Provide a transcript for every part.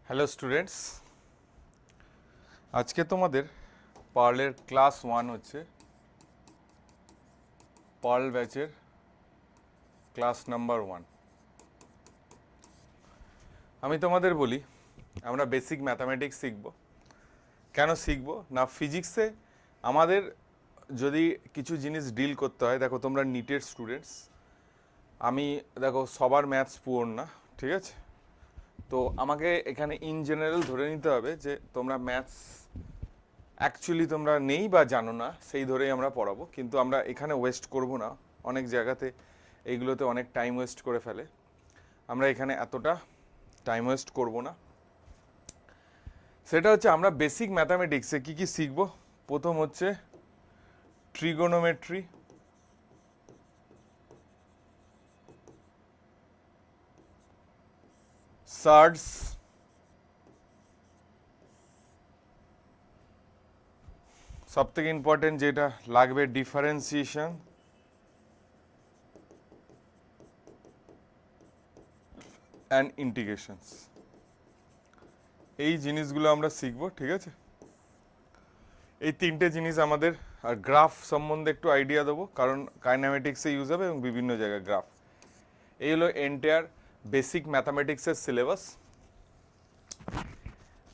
Hello students, আজকে তোমাদের পার্লের ক্লাস 1 হচ্ছে পার্ল ব্যাচের ক্লাস নাম্বার 1। আমি তোমাদের বলি আমরা বেসিক ম্যাথামেটিক্স শিখব। কেন শিখব না, ফিজিক্সে আমাদের যদি কিছু জিনিস ডিল করতে হয়, দেখো তোমরা নিটের স্টুডেন্টস, আমি দেখো সবার ম্যাথস পুয়োর না, ঠিক আছে? তো আমাকে এখানে ইন জেনারেল ধরে নিতে হবে যে তোমরা ম্যাথস অ্যাকচুয়ালি তোমরা নেই বা জানো না, সেই ধরেই আমরা পড়াবো। কিন্তু আমরা এখানে ওয়েস্ট করব না, অনেক জায়গাতে এইগুলোতে অনেক টাইম ওয়েস্ট করে ফেলে। আমরা এখানে এতটা টাইম ওয়েস্ট করব না। সেটা হচ্ছে আমরা বেসিক ম্যাথামেটিক্সে কী কী শিখব। প্রথম হচ্ছে ট্রিগোনোমেট্রি, সার্ডস, সব থেকে ইম্পর্টেন্ট যেটা লাগবে ডিফারেন্সিয়েশন, অ্যান্ড ইন্টিগ্রেশনস। এই জিনিসগুলো আমরা শিখবো, ঠিক আছে? এই তিনটে জিনিস আমাদের, আর গ্রাফ সম্বন্ধে একটু আইডিয়া দেবো, কারণ কাইনামেটিক্সে ইউজ হবে এবং বিভিন্ন জায়গায় গ্রাফ। এই হলো এন্টায়ার বেসিক ম্যাথামেটিক্সের সিলেবাস।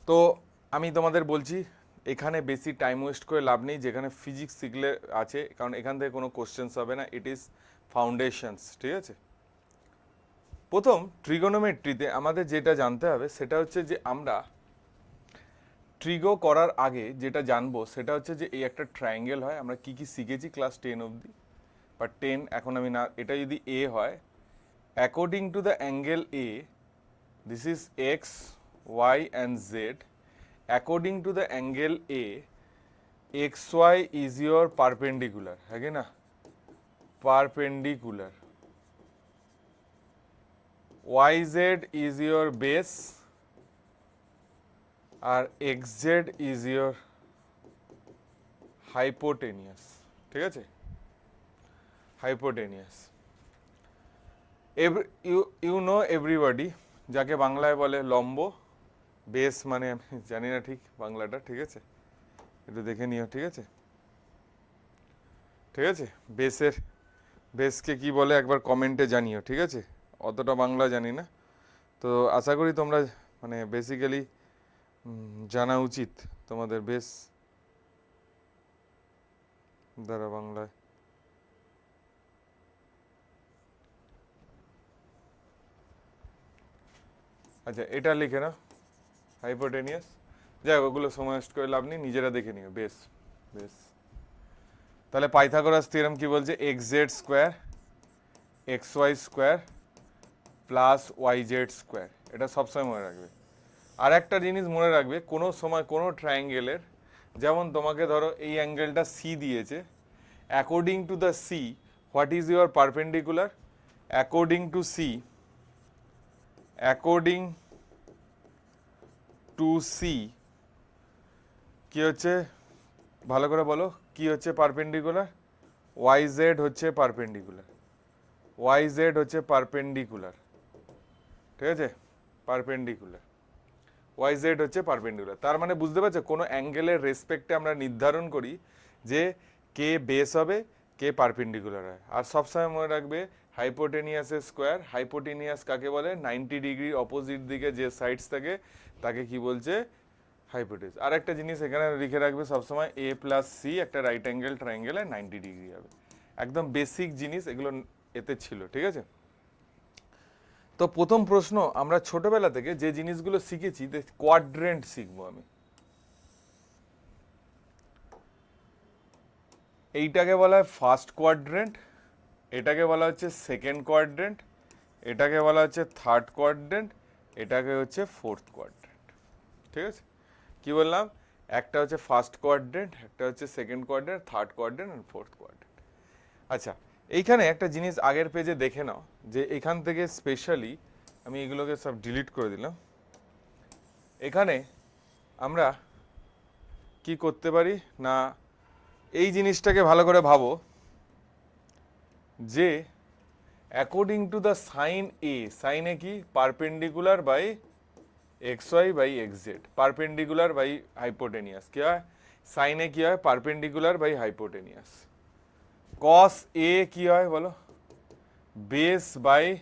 তো আমি তোমাদের বলছি এখানে বেশি টাইম ওয়েস্ট করে লাভ নেই, যেখানে ফিজিক্স শিখলে আছে, কারণ এখান থেকে কোনো কোশ্চেন্স হবে না। ইট ইজ ফাউন্ডেশনস, ঠিক আছে? প্রথম ট্রিগোনোমেট্রিতে আমাদের যেটা জানতে হবে সেটা হচ্ছে যে আমরা ট্রিগো করার আগে যেটা জানবো সেটা হচ্ছে যে এই একটা ট্রায়াঙ্গেল হয়। আমরা কি কি শিখেছি ক্লাস 10 অবধি, বা 10 এখন আমি না, এটা যদি এ হয়, according to the angle A, this is X, Y and Z. According to the angle A, X Y is your perpendicular, হ্যাঁ কি না? Perpendicular. Y Z is your base, আর X Z is your hypotenuse, ঠিক আছে? Hypotenuse. You know everybody, যাকে বাংলায় বলে লম্ব। বেস মানে আমি জানি না ঠিক বাংলাটা, ঠিক আছে? একটু দেখে নিও, ঠিক আছে? ঠিক আছে, বেসকে কি বলে একবার কমেন্টে জানিও, ঠিক আছে? অতটা বাংলা জানি না, তো আশা করি তোমরা মানে বেসিক্যালি জানা উচিত তোমাদের বেস দ্বারা বাংলায়। আচ্ছা, এটা লিখে নাও, হাইপোটেনিয়াস। যাই হোক, ওগুলো সময় ওয়েস্ট করে লাভ নেই, নিজেরা দেখে নিও। Base, base. তাহলে পাইথাগোরাস থিওরেম কি বলছে? X Z square X Y square plus Y Z square. এটা সবসময় মনে রাখবে। আর একটা জিনিস মনে রাখবে, কোনো সময় কোনো ট্রায়াঙ্গেলের, যেমন তোমাকে ধরো এই অ্যাঙ্গেলটা সি দিয়েছে, according to the C what is your perpendicular? According to C, according to C কি হচ্ছে, ভালো করে বলো, কি হচ্ছে পারপেন্ডিকুলার? ওয়াই জেড হচ্ছে পারপেন্ডিকুলার, ওয়াই জেড হচ্ছে পারপেন্ডিকুলার, ঠিক আছে? পারপেন্ডিকুলার, ওয়াই জেড হচ্ছে পারপেন্ডিকুলার। তার মানে বুঝতে পারছো, কোনো অ্যাঙ্গেলের রেসপেক্টে আমরা নির্ধারণ করি যে কে বেস হবে, কে পারপেন্ডিকুলার হয়। আর সবসময় মনে রাখবে হাইপোটেনিয়াসের স্কোয়ার, হাইপোটেনিয়াস কাকে বলে? 90 ডিগ্রি অপোজিট দিকে যে সাইডস থাকে তাকে কি বলছে? হাইপোটেনিয়াস। আর একটা জিনিস এখানে লিখে রাখবে সবসময়, এ প্লাস সি একটা রাইট অ্যাঙ্গেল ট্রায়াঙ্গেলে 90 ডিগ্রি হবে। একদম বেসিক জিনিস এগুলো এতে ছিল, ঠিক আছে? তো প্রথম প্রশ্ন, আমরা ছোটবেলা থেকে যে জিনিসগুলো শিখেছি, কোয়াড্রেন্ট শিখবো আমি। এইটাকে বলা হয় ফার্স্ট কোয়াড্রেন্ট, এটাকে বলা হচ্ছে সেকেন্ড কোয়াড্রেন্ট, এটাকে বলা হচ্ছে থার্ড কোয়াড্রেন্ট, এটাকে হচ্ছে ফোর্থ কোয়াড্রেন্ট, ঠিক আছে? কি বললাম? একটা হচ্ছে ফার্স্ট কোয়াড্রেন্ট, একটা হচ্ছে সেকেন্ড কোয়াড্রেন্ট, থার্ড কোয়াড্রেন্ট আর ফোর্থ কোয়াড্রেন্ট। আচ্ছা, এইখানে একটা জিনিস আগের পেজে দেখে নাও, যে এখান থেকে স্পেশালি আমি এগুলোকে সব ডিলিট করে দিলাম। এখানে আমরা কি করতে পারি না, এই জিনিসটাকে ভালো করে ভাবো যে according to the sine A, sine A কি? Perpendicular by X Y by X Z perpendicular by hypotenuse क्या है साइन ए क्या है perpendicular by hypotenuse cos A क्या है बोलो बेस बाई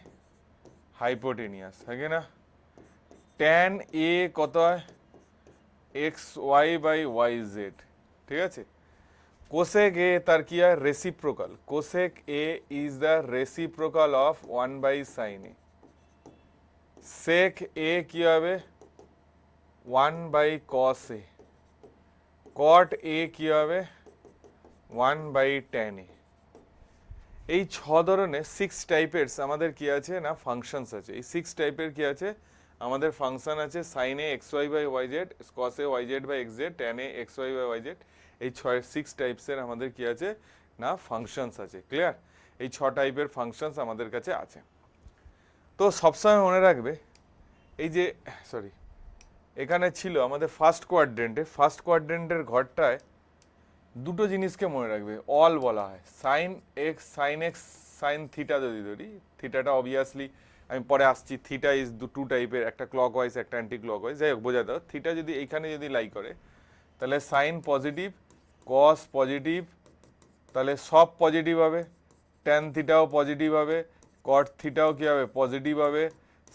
हाइपोटेनियस है कि ना ট্যান এ কত হয় X Y by Y Z ঠিক আছে কোসেক এ তার কি হয় reciprocal cosec A is the reciprocal of 1 by sine A sec A কি হবে 1 বাই কস এ কট এ কি হবে 1 বাই ট্যান এ এই ছ ধরনের 6 টাইপের আমাদের কি আছে না ফাংশনস আছে এই 6 টাইপের কি আছে আমাদের ফাংশন আছে sin a xy by yz cos a yz by xz tan a xy by yz এই 6 টাইপসের আমাদের কি আছে না ফাংশনস আছে ক্লিয়ার এই 6 টাইপের ফাংশনস আমাদের কাছে আছে তো সবসময় মনে রাখবে এই যে সরি এখানে ছিল আমাদের ফার্স্ট কোয়াড্রেন্টের ঘরটায় দুটো জিনিসকে মনে রাখবে অল বলা হয় সাইন এক্স সাইন থিটা যদি ধরি থিটাটা অবভিয়াসলি আমি পরে আসছি থিটা ইজ টু টাইপের একটা ক্লকওয়াইজ একটা অ্যান্টি ক্লকওয়াইজ যাই হোক বোঝা দাও থিটা যদি এইখানে যদি লাই করে তাহলে সাইন পজিটিভ কস পজিটিভ তাহলে সব পজিটিভ হবে ট্যান থিটাও পজিটিভ হবে কট থিটাও কী হবে পজিটিভ হবে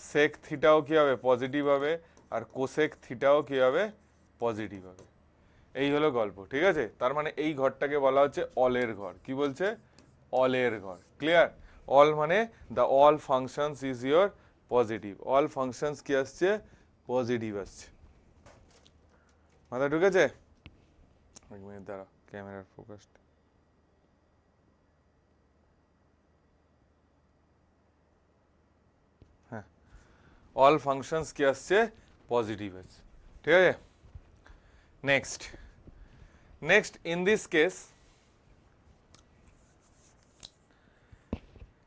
সেক থিটাও কী হবে পজিটিভ হবে আর কোসেক থিটাও কী হবে পজিটিভ হবে এই হলো গল্প ঠিক আছে তার মানে এই ঘরটাকে বলা হচ্ছে অলের ঘর কি বলছে অলের ঘর ক্লিয়ার অল মানে the all functions is your positive all functions কি আসছে পজিটিভ আসছে মাথা ঢুকেছে এক মিনিট দাঁড়া ক্যামেরার ফোকাসটা হ্যাঁ অল ফাংশনস কি আসছে পজিটিভ আছে ঠিক আছে নেক্সট ইন দিস কেস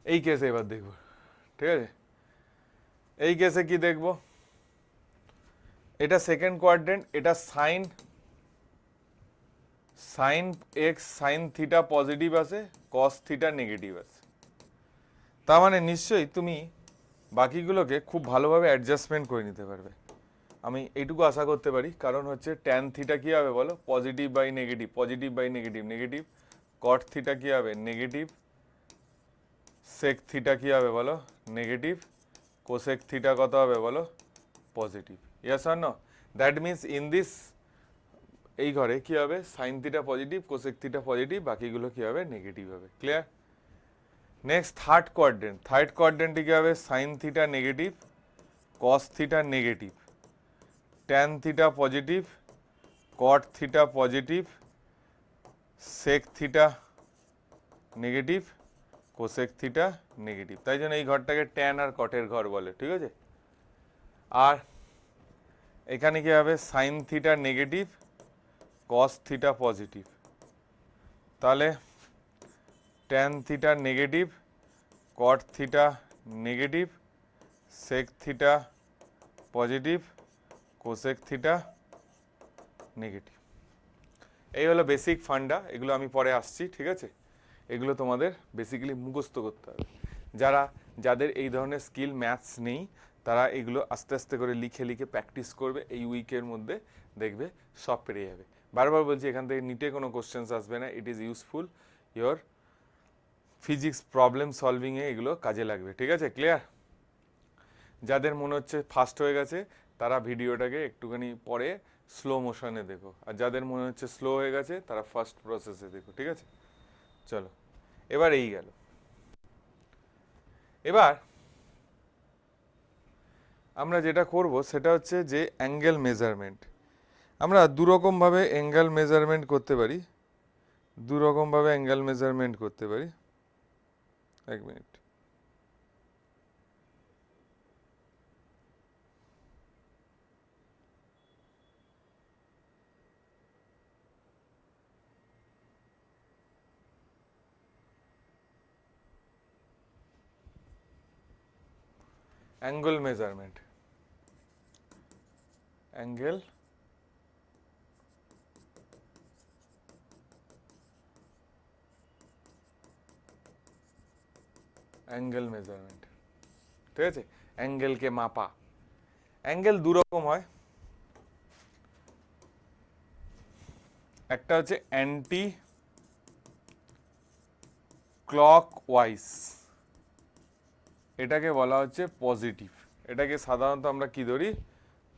এই কেসে এবার দেখব ঠিক আছে এই কেসে কি দেখব এটা সেকেন্ড কোয়াড্রেন্ট এটা sine X sine theta positive আছে কস থিটা নেগেটিভ আছে তার মানে নিশ্চয়ই তুমি বাকিগুলোকে খুব ভালোভাবে অ্যাডজাস্টমেন্ট করে নিতে পারবে আমি এইটুকু আশা করতে পারি কারণ হচ্ছে ট্যান থিটা কী হবে বলো positive by negative negative cot theta কী হবে নেগেটিভ সেক থিটা কী হবে বলো নেগেটিভ কোসেক থিটা কত হবে বলো positive yes or no that means in this এই ঘরে কী হবে sine theta positive cosec theta positive বাকিগুলো কী হবে নেগেটিভ হবে ক্লিয়ার নেক্সট থার্ড কোয়াড্রেন্টে কী হবে sine theta negative cos theta negative tan theta positive cot theta positive sec theta negative cosec theta negative তাই জন্য এই ঘরটাকে ট্যান আর কটের ঘর বলে ঠিক আছে আর এখানে কি হবে sine theta negative cos theta positive তাহলে tan theta negative cot theta negative sec theta positive cosec theta negative এই হলো বেসিক ফান্ডা এগুলো আমি পরে আসছি ঠিক আছে এগুলো তোমাদের বেসিক্যালি মুখস্থ করতে হবে যাদের এই ধরনের স্কিল ম্যাথস নেই তারা এগুলো আস্তে আস্তে করে লিখে প্র্যাকটিস করবে এই উইকের মধ্যে দেখবে সব পেরে যাবে বারবার বলছি এখান থেকে নিটে কোনো কোশ্চেন্স আসবে না it is useful your physics problem সলভিংয়ে এগুলো কাজে লাগবে ঠিক আছে ক্লিয়ার যাদের মনে হচ্ছে ফাস্ট হয়ে গেছে তারা ভিডিওটাকে একটুখানি পরে স্লো মোশনে দেখো আর যাদের মনে হচ্ছে স্লো হয়ে গেছে তারা ফার্স্ট প্রসেসে দেখো ঠিক আছে চলো এবার এই গেল এবার আমরা যেটা করব সেটা হচ্ছে যে অ্যাঙ্গেল মেজারমেন্ট আমরা দুরকমভাবে অ্যাঙ্গেল মেজারমেন্ট করতে পারি এক minute angle measurement angle measurement ঠিক আছে অ্যাঙ্গেলকে মাপা অ্যাঙ্গেল দু রকম হয়, একটা হচ্ছে অ্যান্টি ক্লকওয়াইজ, এটাকে বলা হচ্ছে পজিটিভ, এটাকে সাধারণত আমরা কি ধরি,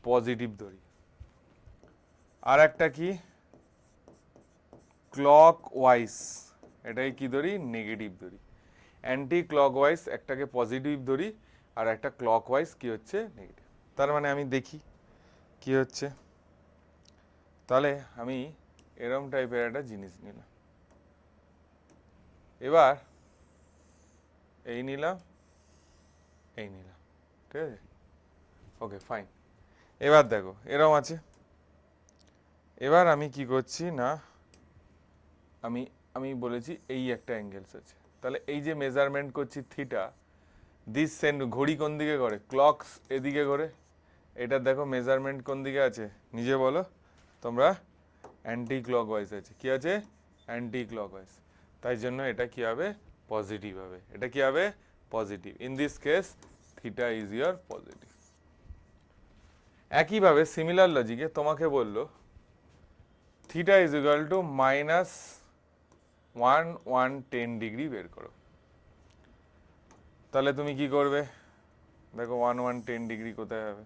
পজিটিভ ধরি। আর একটা কি ক্লকওয়াইজ, এটাকে কি ধরি, নেগেটিভ ধরি। অ্যান্টি ক্লকওয়াইজ একটাকে পজিটিভ ধরি, আর একটা ক্লকওয়াইজ কি হচ্ছে, নেগেটিভ। তার মানে আমি দেখি কি হচ্ছে, তাহলে আমি এরম টাইপের একটা জিনিস নিলাম, এবার এই নিলাম, এই নিলাম, ঠিক আছে, ওকে ফাইন। এবার দেখো এরম আছে, এবার আমি কি করছি না, আমি আমি বলেছি এই একটা অ্যাঙ্গেলস আছে, তাহলে এই যে মেজারমেন্ট করছি থিটা, দিস সেন্ট, ঘড়ি কোন দিকে করে, ক্লকস এদিকে করে, এটা দেখো মেজারমেন্ট কোন দিকে আছে, নিজে বলো তোমরা, অ্যান্টি ক্লকওয়াইজ আছে, কি আছে, অ্যান্টি ক্লকওয়াইজ, তাই জন্য এটা কি হবে, পজিটিভ হবে, এটা কি হবে, positive. In this case theta is year positive. একইভাবে সিমিলার লজিকে তোমাকে বললো theta is equal two minus 110 degree বের করো, তাহলে তুমি কি করবে, দেখো 110 ডিগ্রি কোথায় হবে,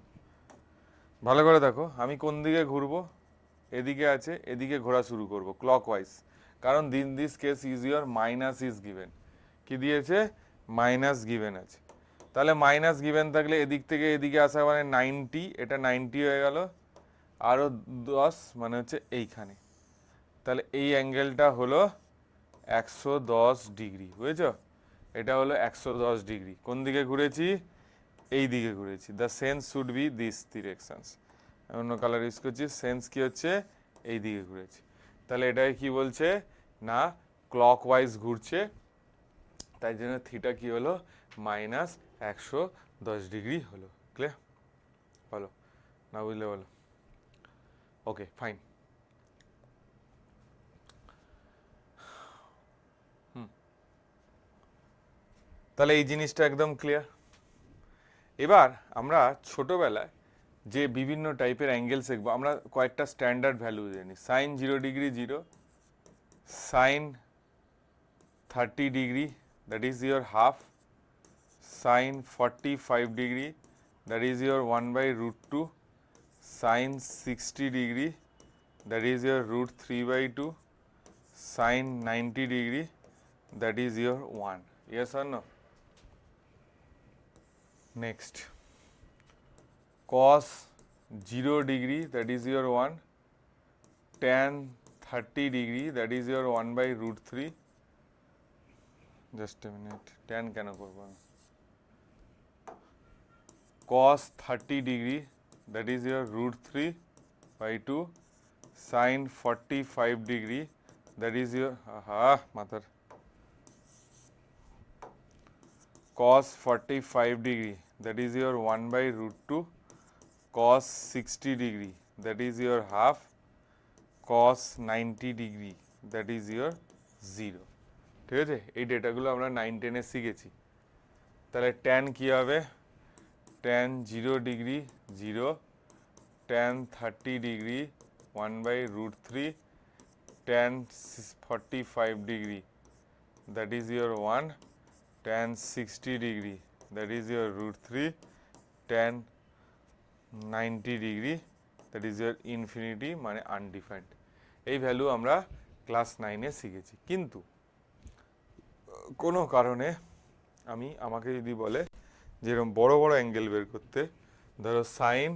ভালো করে দেখো, আমি কোন দিকে ঘুরবো, এদিকে আছে, এদিকে ঘোরা শুরু করব ক্লকওয়াইজ, কারণ দিন this case is your minus is given, কি দিয়েছে, মাইনাস গিভেন আছে, তাহলে মাইনাস গিভেন থাকলে এদিক থেকে এদিকে আসা মানে 90, এটা 90 হয়ে গেল, আরও 10 মানে হচ্ছে এইখানে, তাহলে এই অ্যাঙ্গেলটা হলো 110 ডিগ্রি, বুঝেছ, এটা হলো 110 ডিগ্রি, কোন দিকে ঘুরেছি, এই দিকে ঘুরেছি, the sense should be this directions, অন্য কালার ইউজ করছি, সেন্স কি হচ্ছে, এই দিকে ঘুরেছি, তাহলে এটাকে কি বলছে না, ক্লকওয়াইজ ঘুরছে, তাই জন্য থিটা কি হলো, মাইনাস 110 ডিগ্রি হলো। ক্লিয়ার, বলো, না বুঝলে বলো, ওকে ফাইন। তাহলে এই জিনিসটা একদম ক্লিয়ার। এবার আমরা ছোটবেলায় যে বিভিন্ন টাইপের অ্যাঙ্গেল শিখবো, আমরা কয়েকটা স্ট্যান্ডার্ড ভ্যালু জানি, sine 0 degree 0, sine 30 degree that is your half, sine 45 degree that is your 1/√2, sine 60 degree that is your √3/2, sine 90 degree that is your 1, yes or no. Next cos 0 degree that is your 1, tan 30 degree that is your 1/√3, just a minute, tan কেন করব আমি, cos 30 degree that is your √3/2, sin 45 degree that is your মাথার, cos 45 degree that is your 1/√2, cos 60 degree that is your half, cos 90 degree that is your 0, ঠিক আছে, এই ডেটাগুলো আমরা 9-10 শিখেছি। তাহলে tan কি হবে, tan 0 degree 0, tan 30 degree 1/√3, tan 45 degree that is your 1, tan 60 degree that is your √3, tan 90 degree that is year infinity মানে undefined. এই ভ্যালু আমরা ক্লাস 9-এ শিখেছি, কিন্তু কোনো কারণে আমাকে যদি বলে যেরকম বড় বড় অ্যাঙ্গেল বের করতে, ধরো সাইন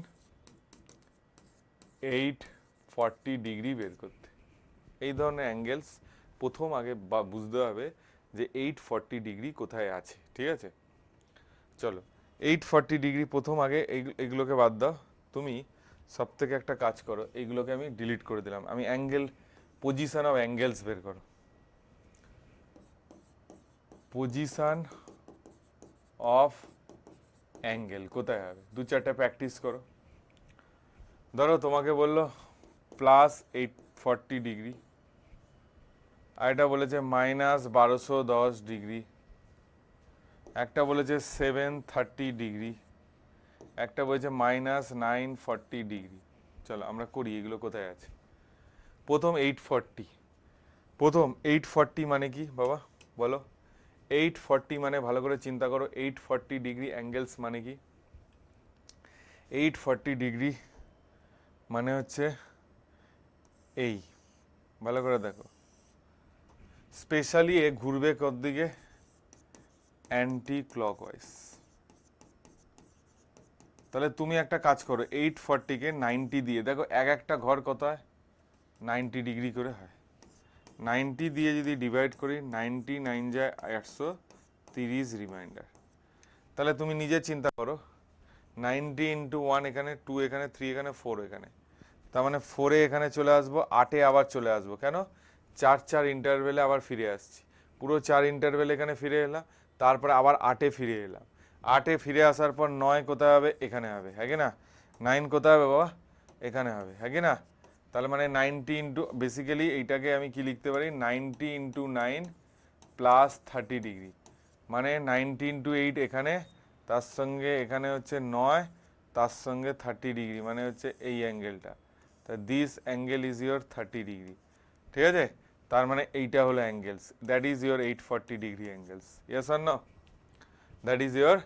840 ডিগ্রি বের করতে, এই ধরনের অ্যাঙ্গেলস প্রথম আগে বুঝতে হবে যে 840 ডিগ্রি কোথায় আছে, ঠিক আছে, চলো 840 ডিগ্রি প্রথম আগে এইগুলোকে বাদ দাও, তুমি সব থেকে একটা কাজ করো, এইগুলোকে আমি ডিলিট করে দিলাম, আমি অ্যাঙ্গেল পজিশন অফ অ্যাঙ্গেলস বের করো, পজিশন অফ অ্যাঙ্গেল কোথায় হবে, 2-4টা প্র্যাকটিস করো। ধরো তোমাকে বললো প্লাস 840 ডিগ্রি, আর এটা বলেছে মাইনাস 1210 ডিগ্রি, একটা বলেছে 730 ডিগ্রি, একটা বলছে -940 ডিগ্রি। চলো আমরা করি এগুলো কোথায় আছে। প্রথম 840, প্রথম 840 মানে কি বাবা বলো? 840 মানে ভালো করে চিন্তা করো, 840 ডিগ্রি অ্যাঙ্গেলস মানে কি? 840 ডিগ্রি মানে হচ্ছে এই, ভালো করে দেখো, স্পেশালি এ ঘুরবে কোন দিকে? Anti clockwise. তাহলে তুমি একটা কাজ করো, 840-কে 90 দিয়ে দেখো, এক একটা ঘর কত হয়? 90 ডিগ্রি করে হয়। 90 দিয়ে যদি ডিভাইড করি, 99 যায় 830 রিমাইন্ডার। তাহলে তুমি নিজে চিন্তা করো, 90 ইন্টু 1 এখানে, 2 এখানে, 3 এখানে, 4 এখানে, তার মানে 4-এ এখানে চলে আসবো, 8-এ আবার চলে আসবো। কেন? 4 ইন্টারভেলে আবার ফিরে আসছি, পুরো 4 ইন্টারভেল এখানে ফিরে এলাম, তারপরে আবার 8-এ ফিরে এলাম। 8-এ ফিরে আসার পর 9 কোথায় হবে? এখানে হবে, হ্যাঁ কি না? 9 কোথায় হবে বাবা? এখানে হবে, হ্যাঁ কি না? তাহলে মানে 90 ইন্টু, বেসিক্যালি এইটাকে আমি কি লিখতে পারি? 90 ইন্টু 9 প্লাস 30 ডিগ্রি, মানে 90 ইন্টু 8 এখানে, তার সঙ্গে এখানে হচ্ছে 9, তার সঙ্গে 30 ডিগ্রি, মানে হচ্ছে এই অ্যাঙ্গেলটা। তা this angle is your 30 degree, ঠিক আছে? তার মানে এইটা হলো angles, that is your 840 degree angles. Yes or no? That is your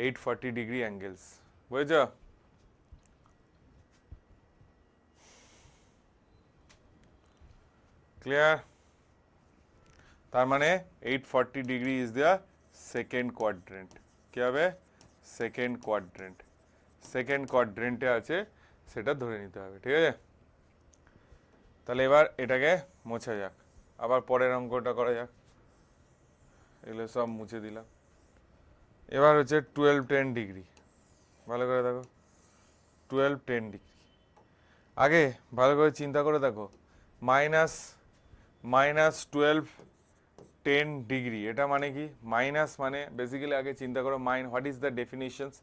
840 degree angles. বুঝেছ? ক্লিয়ার? তার মানে 840 degree is the second quadrant. কি হবে? Second quadrant. সেকেন্ড কোয়াড্রেন্টে আছে, সেটা ধরে নিতে হবে, ঠিক আছে? তাহলে এবার এটাকে মোছা যাক, আবার পরের অঙ্কটা করা যাক। এগুলো সব মুছে দিলাম। এবার হচ্ছে 1210 ডিগ্রি, ভালো করে দেখো, 1210 ডিগ্রি। আগে ভালো করে চিন্তা করে দেখো, মাইনাস মাইনাস 1210 ডিগ্রি, এটা মানে কি? মাইনাস মানে বেসিক্যালি আগে চিন্তা করো, হোয়াট ইজ দ্য ডেফিনিশনস?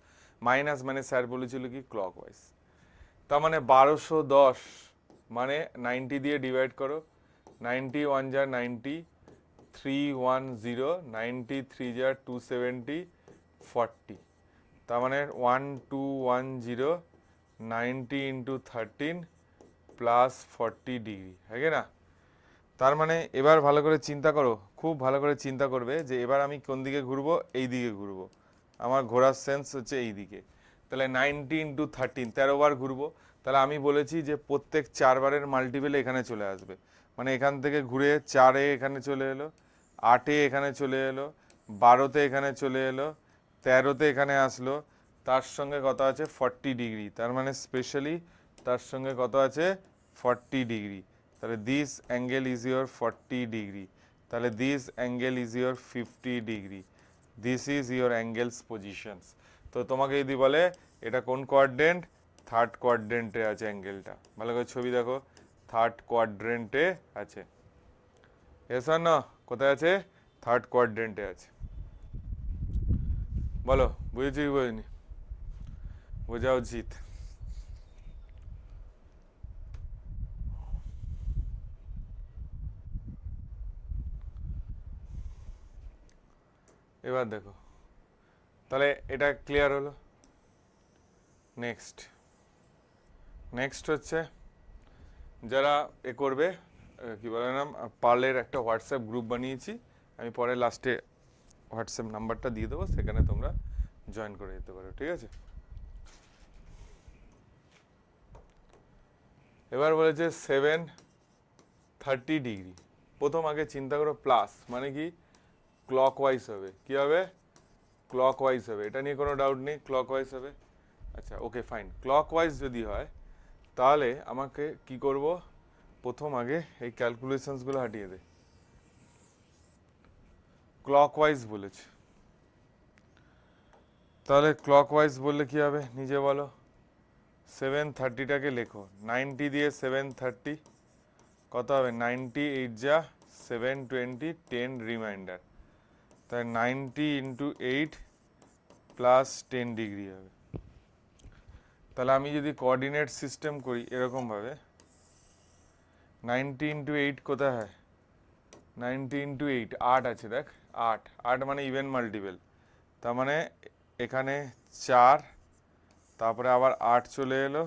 মাইনাস মানে স্যার বলেছিল কি? ক্লকওয়াইজ। তার মানে 1210 মানে 90 দিয়ে ডিভাইড করো, 91 যা 90, 310, 93 যা 270, 40, তার মানে 1210, 90 ইন্টু 13 প্লাস 40 ডিগ্রি, হ্যাঁ কি না? তার মানে এবার ভালো করে চিন্তা করো, খুব ভালো করে চিন্তা করবে যে এবার আমি কোন দিকে ঘুরবো? এই দিকে ঘুরবো, আমার ঘোরার সেন্স হচ্ছে এই দিকে। তাহলে 90 ইন্টু 13, 13 বার ঘুরবো। তাহলে আমি বলেছি যে প্রত্যেক 4 বারের মাল্টিপেল এখানে চলে আসবে, মানে এখান থেকে ঘুরে 4-এ এখানে চলে এলো, 8-এ এখানে চলে এলো, 12-তে এখানে চলে এলো, 13-তে এখানে আসলো, তার সঙ্গে কত আছে? 40 ডিগ্রি, তার মানে স্পেশালি তার সঙ্গে কত আছে? 40 ডিগ্রি। তাহলে this angle is your 40 degree, তাহলে this angle is your 50 degree, this is your angles positions. তো তোমাকে যদি বলে এটা কোন কোয়াড্রেন্ট? থার্ড কোয়াড্রেন্টে আছে অ্যাঙ্গেলটা, ভালো করে ছবি দেখো, থার্ড কোয়াড্রেন্টে আছে। এস আর না? কোথায় আছে? থার্ড কোয়াড্রেন্টে আছে। বলো বুঝেছি কি বুঝিনি? বোঝা উচিত। এবার দেখো, তাহলে এটা ক্লিয়ার হলো। নেক্সট নেক্সট হচ্ছে যারা এ করবে, কি বলে নাম, পার্লের একটা হোয়াটসঅ্যাপ গ্রুপ বানিয়েছি, আমি পরে লাস্টে হোয়াটসঅ্যাপ নাম্বারটা দিয়ে দেবো, সেখানে তোমরা জয়েন করে যেতে পারো, ঠিক আছে? এবার বলেছে 730 ডিগ্রি। প্রথম আগে চিন্তা করো, প্লাস মানে কি? ক্লকওয়াইজ হবে। কি হবে? ক্লকওয়াইজ হবে, এটা নিয়ে কোনো ডাউট নেই, ক্লকওয়াইজ হবে। আচ্ছা ওকে ফাইন, ক্লকওয়াইজ যদি হয় তাহলে আমাকে কি করব? প্রথম আগে এই ক্যালকুলেশনসগুলো হাঁটিয়ে দে। ক্লকওয়াইজ বলেছে, তাহলে ক্লকওয়াইজ বললে কি হবে নিজে বলো? 730টাকে লেখো, 90 দিয়ে 730 কত হবে? 98 যা 720, 10 রিমাইন্ডার, তাই 90 ইন্টু 8 প্লাস 10 ডিগ্রি হবে। তাহলে আমি যদি কোঅর্ডিনেট সিস্টেম করি এরকমভাবে, 90 ইন্টু 8 কোথায় হয়? 90 ইন্টু 8 8 আছে, দেখ 8 8 মানে ইভেন মাল্টিপল, তার মানে এখানে 4, তারপরে আবার 8 চলে এলো,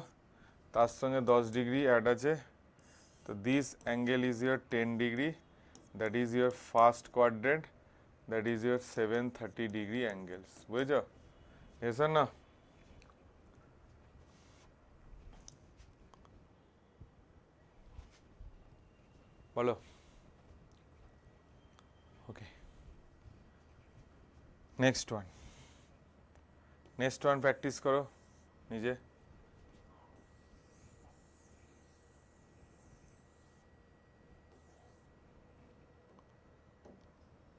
তার সঙ্গে 10 ডিগ্রি অ্যাড আছে, তো this angle is your 10 degree, that is your first quadrant, that is your 730 degree angles. বুঝেছ? এসো না, বলো। ওকে, নেক্সট ওয়ান প্র্যাকটিস করো নিজে।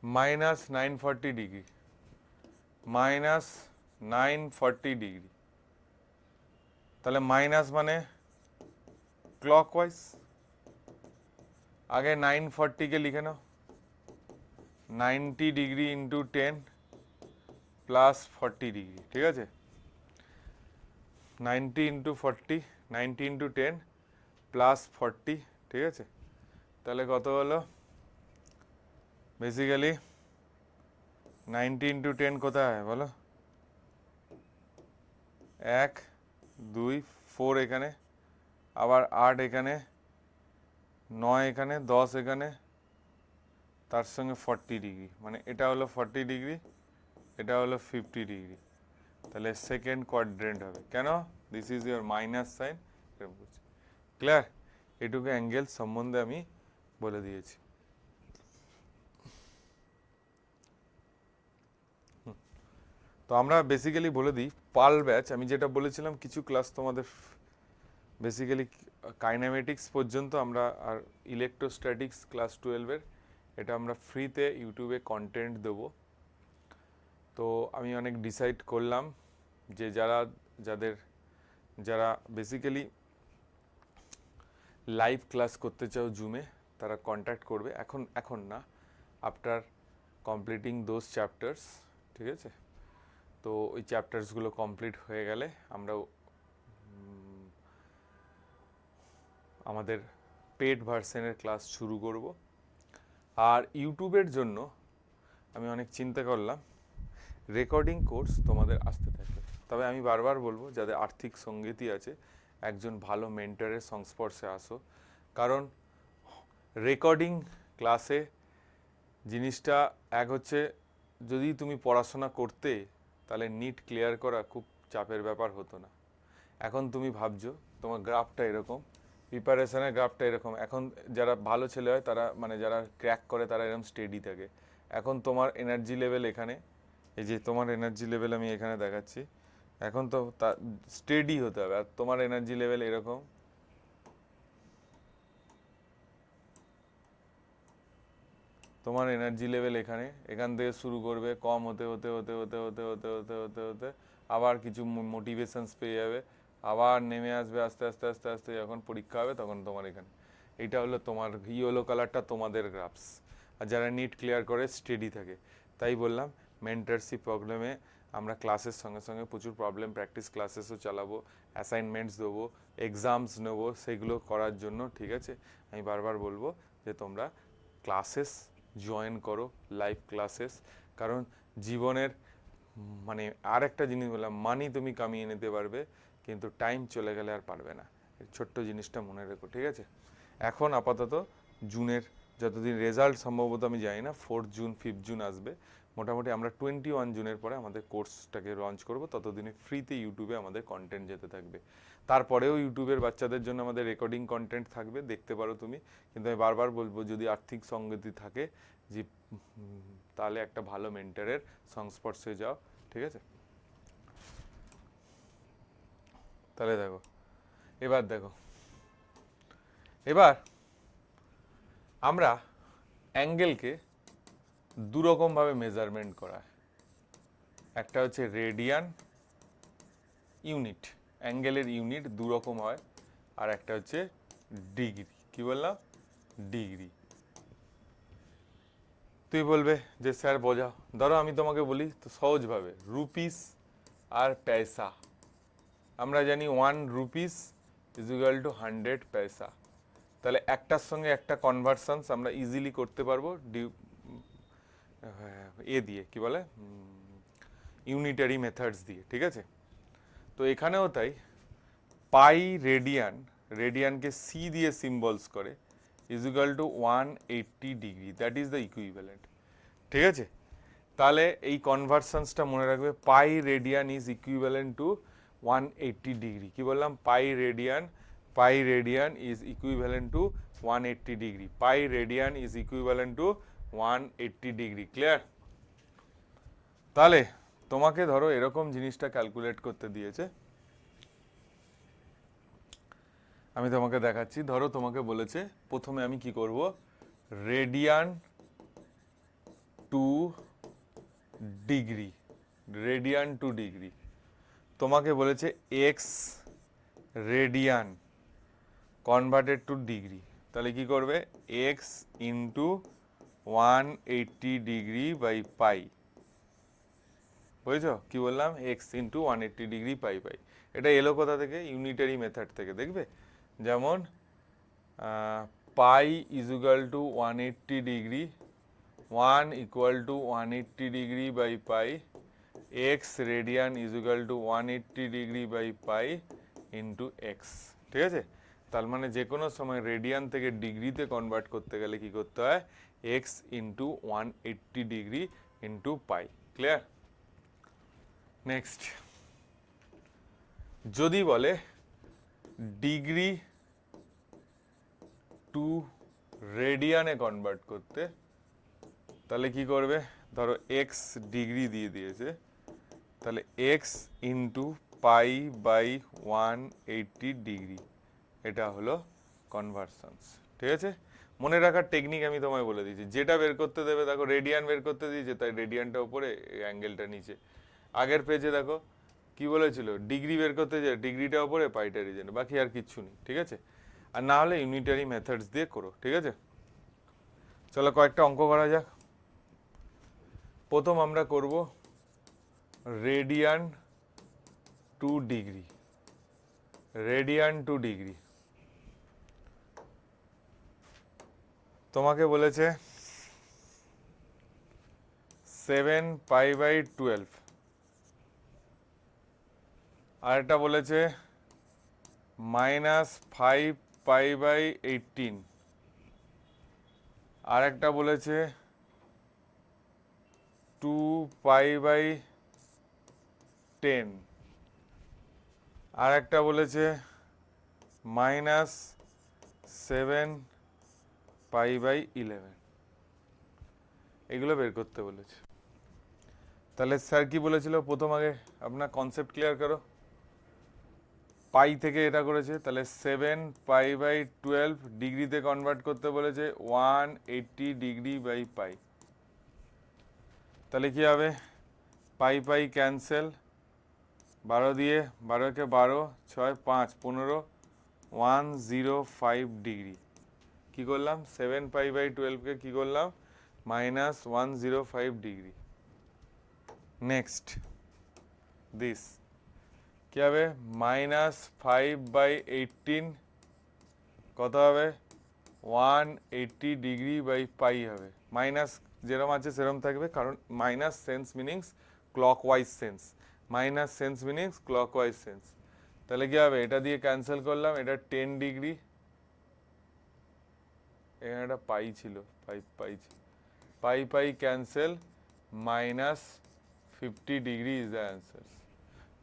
-940 ডিগ্রি, -940 ডিগ্রি, তাহলে মাইনাস মানে ক্লকওয়াইজ। আগে 940 কে লিখে নাও, 90 ডিগ্রি ইন্টু 10 প্লাস 40 ডিগ্রি, ঠিক আছে? 90 ইন্টু 40, 90 ইন্টু 10 প্লাস 40, ঠিক আছে? তাহলে কত হলো? বেসিক্যালি 90 ইন্টু 10 কোথায় বলো? 1 2 4 এখানে, আবার 8 এখানে, 9 এখানে, 10 এখানে, তার সঙ্গে 40 ডিগ্রি, মানে এটা হলো 40 ডিগ্রি, এটা হলো 50 ডিগ্রি, তাহলে সেকেন্ড কোয়াড্রেন্ট হবে। কেন? This is your minus sine. Clear? এটুকু অ্যাঙ্গেল সম্বন্ধে আমি বলে দিয়েছি। তো আমরা বেসিক্যালি বলে দিই পাল ব্যাচ, আমি যেটা বলেছিলাম কিছু ক্লাস তোমাদের বেসিক্যালি কাইনেমেটিক্স পর্যন্ত আমরা, আর ইলেকট্রোস্ট্যাটিক্স ক্লাস 12-এর, এটা আমরা ফ্রিতে ইউটিউবে কন্টেন্ট দেবো। তো আমি অনেক ডিসাইড করলাম যে যারা বেসিক্যালি লাইভ ক্লাস করতে চাও জুমে, তারা কন্ট্যাক্ট করবে এখন না, আফটার কমপ্লিটিং দোজ চ্যাপ্টার্স, ঠিক আছে? তো ওই চ্যাপ্টার্সগুলো কমপ্লিট হয়ে গেলে আমরা আমাদের পেড ভার্সনের ক্লাস শুরু করব। আর ইউটিউবের জন্য আমি অনেক চিন্তা করলাম, রেকর্ডিং কোর্স তোমাদের আসতে থাকবে। তবে আমি বারবার বলবো, যাদের আর্থিক সঙ্গতি আছে, একজন ভালো মেন্টরের সংস্পর্শে আসো, কারণ রেকর্ডিং ক্লাসে জিনিসটা এক হচ্ছে, যদি তুমি পড়াশোনা করতে, তাহলে নিট ক্লিয়ার করা খুব চাপের ব্যাপার হতো না। এখন তুমি ভাবছো তোমার গ্রাফটা এরকম, প্রিপারেশনের গ্রাফটা এরকম, এখন যারা ভালো ছেলে হয় তারা, মানে যারা ক্র্যাক করে তারা এরকম স্টেডি থাকে। এখন তোমার এনার্জি লেভেল এখানে, এই যে তোমার এনার্জি লেভেল আমি এখানে দেখাচ্ছি, এখন তো স্টেডি হতে হবে। আর তোমার এনার্জি লেভেল এরকম, তোমার এনার্জি লেভেল এখানে, এখান থেকে শুরু করবে কম হতে হতে হতে হতে হতে হতে হতে হতে হতে আবার কিছু মোটিভেশনস পেয়ে যাবে, আবার নেমে আসবে আস্তে আস্তে আস্তে আস্তে, যখন পরীক্ষা হবে তখন তোমার এখানে। এইটা হলো তোমার ইয়েলো কালারটা তোমাদের গ্রাফস। আর যারা নিট ক্লিয়ার করে স্টেডি থাকে, তাই বললাম মেন্টারশিপ প্রবলেমে আমরা ক্লাসের সঙ্গে সঙ্গে প্রচুর প্রবলেম প্র্যাকটিস ক্লাসেসও চালাবো, অ্যাসাইনমেন্টস দেবো, এক্সামস নেবো, সেগুলো করার জন্য, ঠিক আছে? আমি বারবার বলবো যে তোমরা ক্লাসেস জয়েন করো, লাইভ ক্লাসেস, কারণ জীবনের মানে আর একটা জিনিস বললাম, মানি তুমি কামিয়ে নিতে পারবে, কিন্তু টাইম চলে গেলে আর পারবে না। ছোট্ট জিনিসটা মনে রেখো, ঠিক আছে? এখন আপাতত জুনের যতদিন রেজাল্ট সম্ভবত আমি জানি না, 4 জুন 5 জুন আসবে, মোটামুটি আমরা 21 জুনের পরে আমাদের কোর্সটাকে লঞ্চ করব। ততদিনে ফ্রিতে ইউটিউবে আমাদের কন্টেন্ট যেতে থাকবে। তারপরেও ইউটিউবের বাচ্চাদের জন্য আমাদের রেকর্ডিং কন্টেন্ট থাকবে, দেখতে পারো তুমি। কিন্তু আমি বারবার বলবো, যদি আর্থিক সঙ্গতি থাকে যে, তাহলে একটা ভালো মেন্টরের সংস্পর্শে যাও, ঠিক আছে? তাহলে দেখো, এবার আমরা অ্যাঙ্গেলকে দুরকমভাবে মেজারমেন্ট করা হয়। একটা হচ্ছে রেডিয়ান ইউনিট, অ্যাঙ্গেলের ইউনিট দুরকম হয়, আর একটা হচ্ছে ডিগ্রি। কি বললাম? ডিগ্রি। তুই বলবে যে স্যার বোঝাও, ধরো আমি তোমাকে বলি তো সহজভাবে, রুপিস আর পয়সা। আমরা জানি 1 রুপিস ইজ ইকুয়াল টু 100 পয়সা। তাহলে একটার সঙ্গে একটা কনভার্সনস আমরা ইজিলি করতে পারবো দিয়ে, কি বলে, ইউনিটারি মেথডস দিয়ে, ঠিক আছে? তো এখানেও তাই, পাই রেডিয়ান, রেডিয়ানকে সি দিয়ে সিম্বলস করে, is equal to 180 degree, that is the equivalent. ঠিক আছে, তাহলে এই কনভার্সনসটা মনে রাখবে, পাই radian is equivalent to 180 degree. কি বললাম? পাই radian is equivalent to 180 degree, pi radian is equivalent to 180 degree. Clear? তাহলে তোমাকে ধরো এরকম জিনিসটা ক্যালকুলেট করতে দিয়েছে, আমি তোমাকে দেখাচ্ছি। ধরো তোমাকে বলেছে প্রথমে আমি কি করব, radian to degree, radian to degree, তোমাকে বলেছে X radian converted to degree, তাহলে কি করবে, X into 180 degree by pi. বুঝেছ কি বললাম? X into 180 degree pi pi. এটা এলো কোথা থেকে? ইউনিটারি মেথড থেকে। দেখবে যেমন pi is equal to 180 degree, 1 equal to 180 degree by pi, X radian is equal to 180 degree by pi into X. ঠিক আছে, তার মানে যে কোনো সময় রেডিয়ান থেকে ডিগ্রিতে কনভার্ট করতে গেলে কি করতে হয়, এক্স ইন্টু 180 ডিগ্রি ইন্টু পাই। ক্লিয়ার? নেক্সট, যদি বলে ডিগ্রি টু রেডিয়ানে কনভার্ট করতে, তাহলে কি করবে, ধরো এক্স ডিগ্রি দিয়ে দিয়েছে, তাহলে X into pi by 180 degree, এটা হলো কনভার্সনস। ঠিক আছে, মনে রাখার টেকনিক আমি তোমায় বলে দিয়েছি। যেটা বের করতে দেবে, দেখো রেডিয়ান বের করতে দিয়েছে, তাই রেডিয়ানটা উপরে, অ্যাঙ্গেলটা নিচে। আগের পেজে দেখো কি বলেছিল, ডিগ্রি বের করতে যে ডিগ্রিটা উপরে, পাইটা রিজেন, বাকি আর কিচ্ছু নেই। ঠিক আছে, আর না হলে ইউনিটারি মেথডস দিয়ে করো। ঠিক আছে, চলো কয়েকটা অঙ্ক করা যাক। প্রথম আমরা করব radian to degree, radian to degree. তোমাকে বলেছে 7 পাই বাই 12, আর একটা বলেছে -5 পাই বাই 18, আর একটা বলেছে 2 পাই বাই 10, আর একটা বলেছে -7 পাই বাই 11। এগুলো বের করতে বলেছে। তাহলে স্যার কি বলেছিল, প্রথম আগে আপনার কনসেপ্ট ক্লিয়ার করো। পাই থেকে এটা করেছে, তাহলে 7 পাই বাই 12 ডিগ্রিতে কনভার্ট করতে বলেছে 180 ডিগ্রি বাই পাই। তাহলে কি হবে, পাই পাই ক্যান্সেল, 12 দিয়ে 12কে 12, 6 5 15, 105 ডিগ্রি। কি করলাম, 7 পাই বাই 12কে কি করলাম, -105 ডিগ্রি। নেক্সট দিস কি হবে, -5 বাই 18 কত হবে, 180 ডিগ্রি বাই পাই হবে। মাইনাস যেরকম আছে সেরকম থাকবে, কারণ minus sense meanings clockwise sense, minus sense meanings clockwise sense. তাহলে কি হবে, এটা দিয়ে ক্যান্সেল করলাম, এটা 10 ডিগ্রি, এখানে একটা পাই ছিল, পাই ছিল, pi pi cancel, -50 degree is the answer,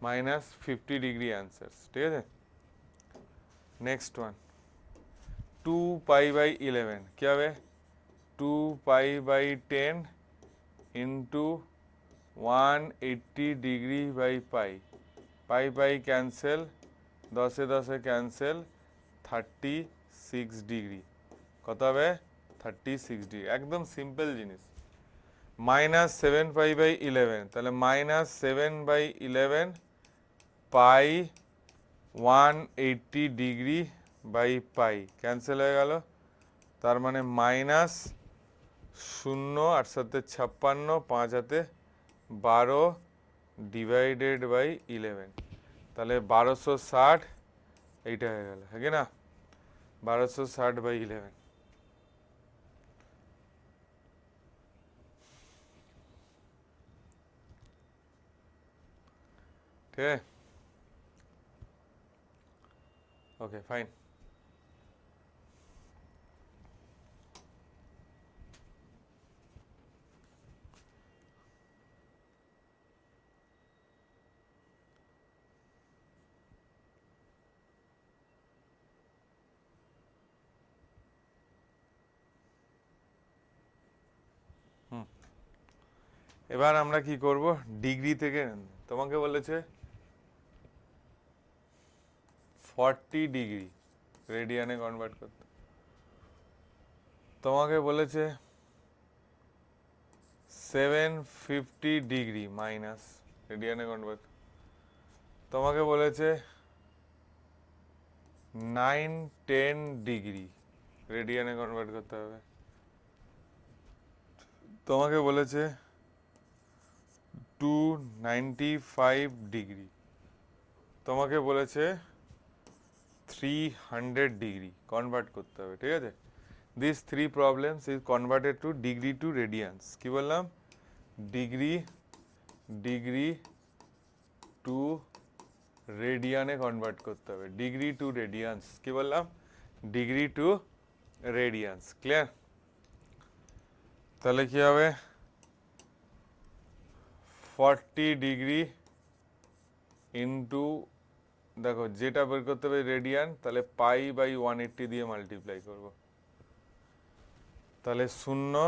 -50 degree answer. ঠিক আছে, নেক্সট ওয়ান 2 পাই বাই 11 কি হবে, 2 pi by 10 into 180 degree by pi, pi pi cancel, 10-এ 10-এ ক্যান্সেল, 36 ডিগ্রি। কত হবে, 36 ডিগ্রি। একদম সিম্পল জিনিস। -7 পাই বাই 11, তাহলে -7 by 11 pi 180 degree by pi, cancel হয়ে গেল, তার মানে -0, 8 সাথে 56, 5 হাতে 12 ডিভাইডেড বাই 11, তাহলে 1260, এইটা হয়ে গেল, হ্যাঁ না, 1260 বাই 11। ঠিক আছে, ওকে ফাইন। এবার আমরা কি করব, ডিগ্রি থেকে তোমাকে বলেছে 40 ডিগ্রি রেডিয়ানে কনভার্ট করতে, তোমাকে বলেছে 750 ডিগ্রি মাইনাস রেডিয়ানে কনভার্ট, তোমাকে বলেছে 910 ডিগ্রি রেডিয়ানে কনভার্ট করতে হবে, তোমাকে বলেছে 295 ডিগ্রি, তোমাকে বলেছে 300 ডিগ্রি কনভার্ট করতে হবে, ঠিক আছে। This three problems is converted to degree to radians. কি বললাম, ডিগ্রি ডিগ্রি টু রেডিয়ানে কনভার্ট করতে হবে, ডিগ্রি টু রেডিয়ান্স। কি বললাম, ডিগ্রি টু রেডিয়ান্স। ক্লিয়ার? তাহলে কি হবে, 40 ডিগ্রি ইন্টু, দেখো যেটা বের করতে হবে রেডিয়ান, তাহলে π/180 দিয়ে মাল্টিপ্লাই করব, তাহলে 0,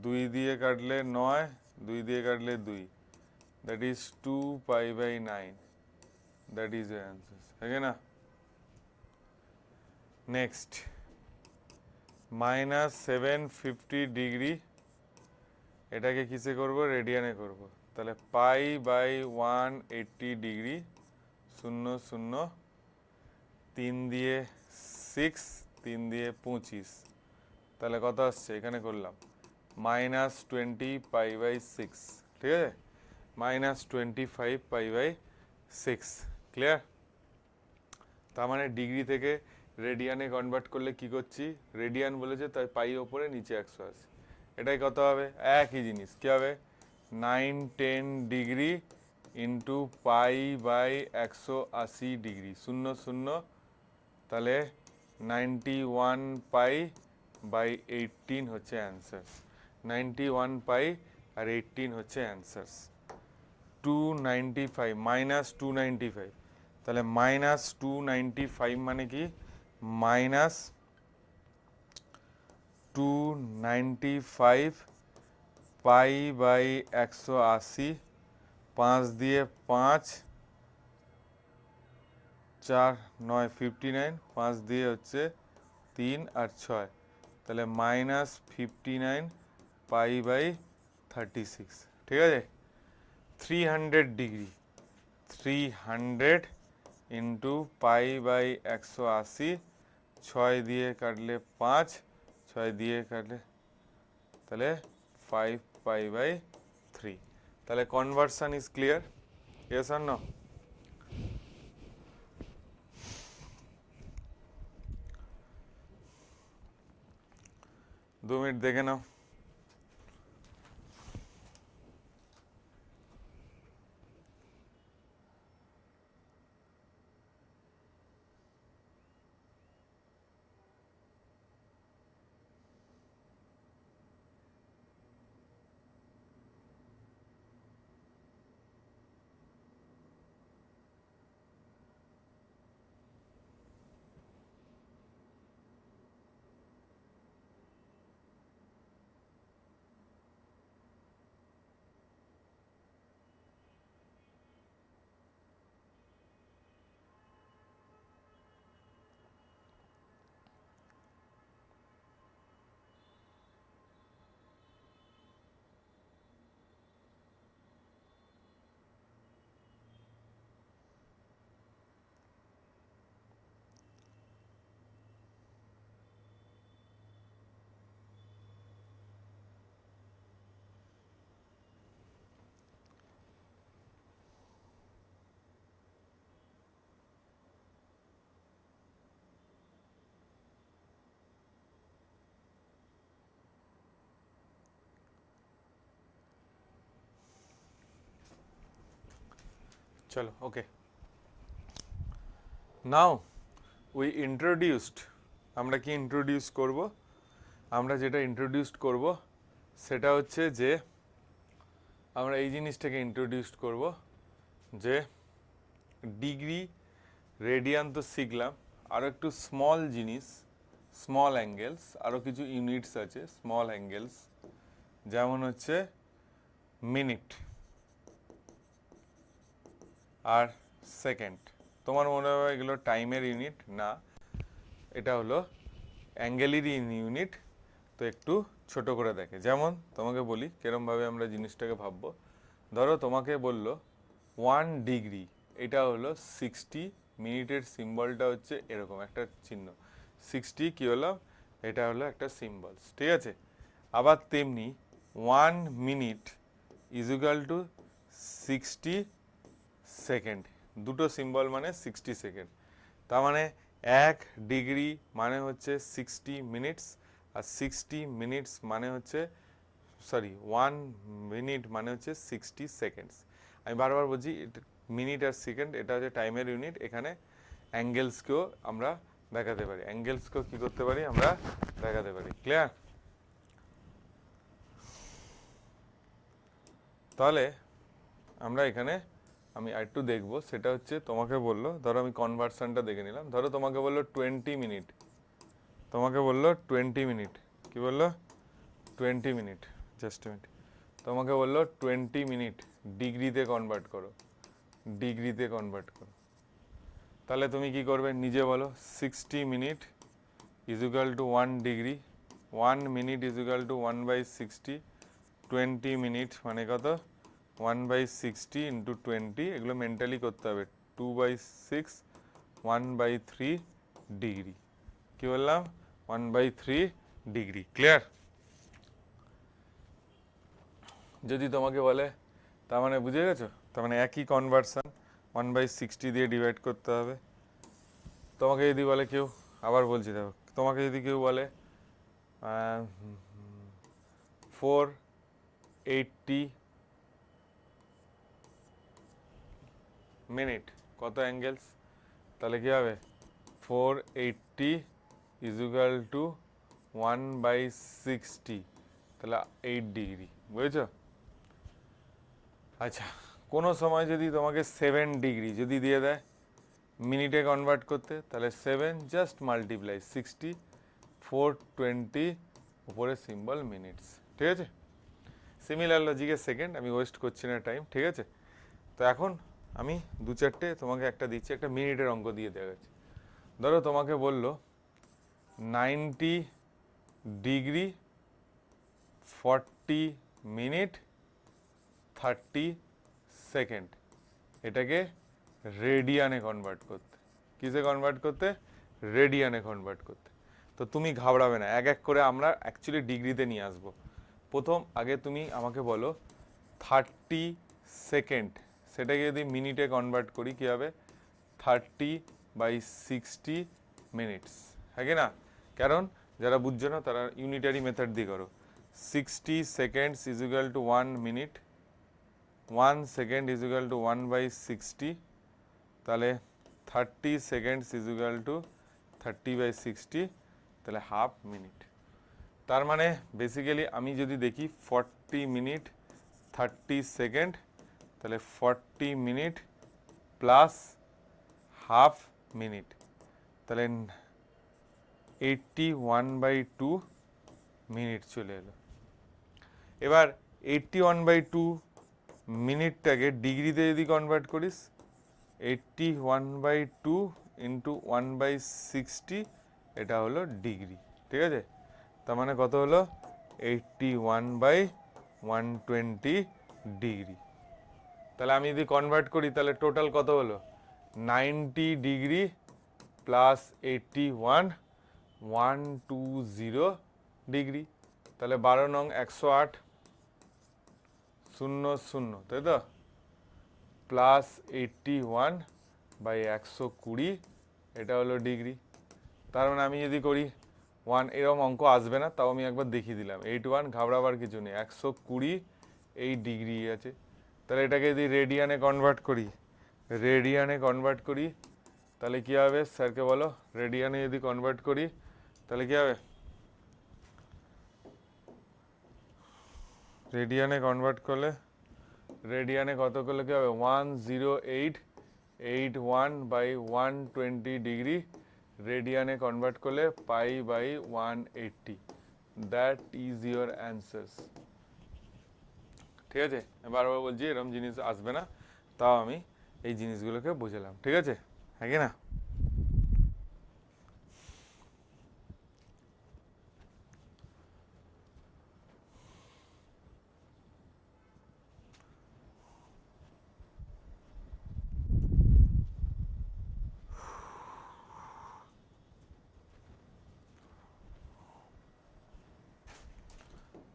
2 দিয়ে কাটলে 9, 2 দিয়ে কাটলে 2, দ্যাট ইজ 2π/9, দ্যাট ইজ এর অ্যান্সার, ঠিক না। নেক্সট, -750 ডিগ্রি, এটাকে কিসে করব, রেডিয়ানে করব, তাহলে π/180 ডিগ্রি, 0 0, 3 দিয়ে 6, 3 দিয়ে 25, তাহলে কত আসছে, এখানে করলাম -20π/6, ঠিক আছে, -25π/6। ক্লিয়ার? তার মানে ডিগ্রি থেকে রেডিয়ানে কনভার্ট করলে কি করছি, রেডিয়ান বলেছে তাই পাই ওপরে নিচে 180, এটাই কত হবে, একই জিনিস। কি হবে, 910 ডিগ্রি ইন্টু π/180 ডিগ্রি, 0 0, তাহলে 91π/18 হচ্ছে অ্যান্সার, 91π আর 18 হচ্ছে অ্যান্সার। 295 -295, তাহলে -295 মানে কি, -295 π/180, 5 দিয়ে 5, 4 9 59, 5 দিয়ে হচ্ছে 3 আর 6, তাহলে -59π/36, ঠিক আছে। 300 ডিগ্রি, 300 ইন্টু π/180, 6 দিয়ে কাটলে 5, 6 দিয়ে কাটলে, তাহলে 5π/3, তাহলে conversion is clear, yes or no? দু মিনিট দেখে নাও। চলো, ওকে। নাও উই ইন্ট্রোডিউসড, আমরা কি ইন্ট্রোডিউস করব? আমরা যেটা ইন্ট্রোডিউসড করব সেটা হচ্ছে যে আমরা এই জিনিসটাকে ইন্ট্রোডিউস করব যে ডিগ্রি রেডিয়ান তো শিখলাম, আরও একটু স্মল জিনিস, স্মল অ্যাঙ্গেলস, আরও কিছু ইউনিটস আছে স্মল অ্যাঙ্গেলস, যেমন হচ্ছে মিনিট আর সেকেন্ড। তোমার মনে হবে এগুলো টাইমের ইউনিট, না, এটা হলো অ্যাঙ্গেলেরই ইউনিট। তো একটু ছোট করে দেখে, যেমন তোমাকে বলি কিরমভাবে আমরা জিনিসটাকে ভাববো। ধরো তোমাকে বলল 1 ডিগ্রি, এটা হলো 60, মিনিটের সিম্বলটা হচ্ছে এরকম একটা চিহ্ন, 60 কি হলো, এটা হলো একটা সিম্বলস, ঠিক আছে। আবার তেমনি 1 minute is equal two 60 second, দুটো সিম্বল মানে 60 সেকেন্ড। তার মানে 1 ডিগ্রি মানে হচ্ছে 60 মিনিটস, আর 60 মিনিটস মানে হচ্ছে, সরি, 1 মিনিট মানে হচ্ছে 60 সেকেন্ডস। আমি বারবার বলছি মিনিট আর সেকেন্ড এটা হচ্ছে টাইমের ইউনিট। এখানে অ্যাঙ্গেলসকেও আমরা দেখাতে পারি, অ্যাঙ্গেলসকেও কী করতে পারি আমরা দেখাতে পারি। ক্লিয়ার? তাহলে আমরা এখানে আমি আরেকটু দেখবো, সেটা হচ্ছে তোমাকে বললো, ধরো আমি কনভার্সনটা দেখে নিলাম। ধরো তোমাকে বললো 20 মিনিট, তোমাকে বললো 20 মিনিট, কি বললো 20 মিনিট, জাস্ট মিনিট, তোমাকে বললো 20 মিনিট ডিগ্রিতে কনভার্ট করো, ডিগ্রিতে কনভার্ট করো। তাহলে তুমি কি করবে নিজে বলো, 60 minute is equal two 1 degree, 1 minute is equal two 1/60, 20 minute মানে কত, 1/60 ইন্টু 20, এগুলো মেন্টালি করতে হবে, 2/6, 1/3 ডিগ্রি, কি বললাম 1/3 ডিগ্রি। ক্লিয়ার? যদি তোমাকে বলে, তার মানে বুঝে গেছো, তার মানে একই কনভার্সন 1/60 দিয়ে ডিভাইড করতে হবে। তোমাকে যদি বলে কেউ, আবার বলছি দেখো, তোমাকে যদি কেউ বলে 480 মিনিট কত অ্যাঙ্গেলস, তাহলে কি হবে 480 ইজ ইকুয়াল টু 1/60, তাহলে 8 ডিগ্রি, বুঝেছো? আচ্ছা, কোনো সময় যদি তোমাকে 7 ডিগ্রি যদি দিয়ে দেয় মিনিটে কনভার্ট করতে, তাহলে 7 জাস্ট মাল্টিপ্লাই 60, 420 উপরে সিম্বল মিনিটস, ঠিক আছে। সিমিলার লজিকের সেকেন্ড, আমি ওয়েস্ট করছি না টাইম, ঠিক আছে। তো এখন আমি দু চারটে তোমাকে একটা দিচ্ছি, একটা মিনিটের অঙ্ক দিয়ে দেওয়া গেছে। ধরো তোমাকে বললো 90 ডিগ্রি 40 মিনিট 30 সেকেন্ড, এটাকে রেডিয়ানে কনভার্ট করতে। কিসে কনভার্ট করতে? রেডিয়ানে কনভার্ট করতে। তো তুমি ঘাবড়াবে না, এক এক করে আমরা অ্যাকচুয়ালি ডিগ্রিতে নিয়ে আসবো। প্রথম আগে তুমি আমাকে বলো 30 সেকেন্ড, সেটাকে যদি মিনিটে কনভার্ট করি কী হবে, 30/60 মিনিটস, হ্যাঁ কি না? কারণ যারা বুঝছো না তারা ইউনিটারি মেথড দিয়ে করো। 60 seconds is equal two 1 minute, 1 second is equal two 1/60, তাহলে 30 সেকেন্ডস ইজ ইকুয়াল টু 30/60, তাহলে হাফ মিনিট। তার মানে বেসিক্যালি আমি যদি দেখি 40 মিনিট 30 সেকেন্ড, তাহলে 40 মিনিট প্লাস হাফ মিনিট, তাহলে 81/2 মিনিট চলে এলো। এবার 81/2 মিনিটটাকে ডিগ্রিতে যদি কনভার্ট করিস, 81/2 ইন্টু 1/60, এটা হলো ডিগ্রি, ঠিক আছে। তার মানে কত হলো 81/120 ডিগ্রি। তাহলে আমি যদি কনভার্ট করি তাহলে টোটাল কত হলো, 90 ডিগ্রি প্লাস 81, 120 ডিগ্রি। তাহলে 12 নং 108, 00, তাই তো, প্লাস 81/120, এটা হলো ডিগ্রি। তার মানে আমি যদি করি 1, এরকম অঙ্ক আসবে না, তাও আমি একবার দেখিয়ে দিলাম। 81, ঘাবড়াবার কিছু নেই, 120 এই ডিগ্রি আছে। তাহলে এটাকে যদি রেডিয়ানে কনভার্ট করি, রেডিয়ানে কনভার্ট করি, তাহলে কি হবে স্যারকে বলো রেডিয়ানে যদি কনভার্ট করি তাহলে কি হবে রেডিয়ানে কনভার্ট করলে রেডিয়ানে কত করলে কি হবে 10881 ডিগ্রি রেডিয়ানে কনভার্ট করলে pi by 180 that is your answers ঠিক আছে বারবার বলছি এরকম জিনিস আসবে না তাও আমি এই জিনিসগুলোকে বুঝালাম ঠিক আছে হ্যাঁ কি না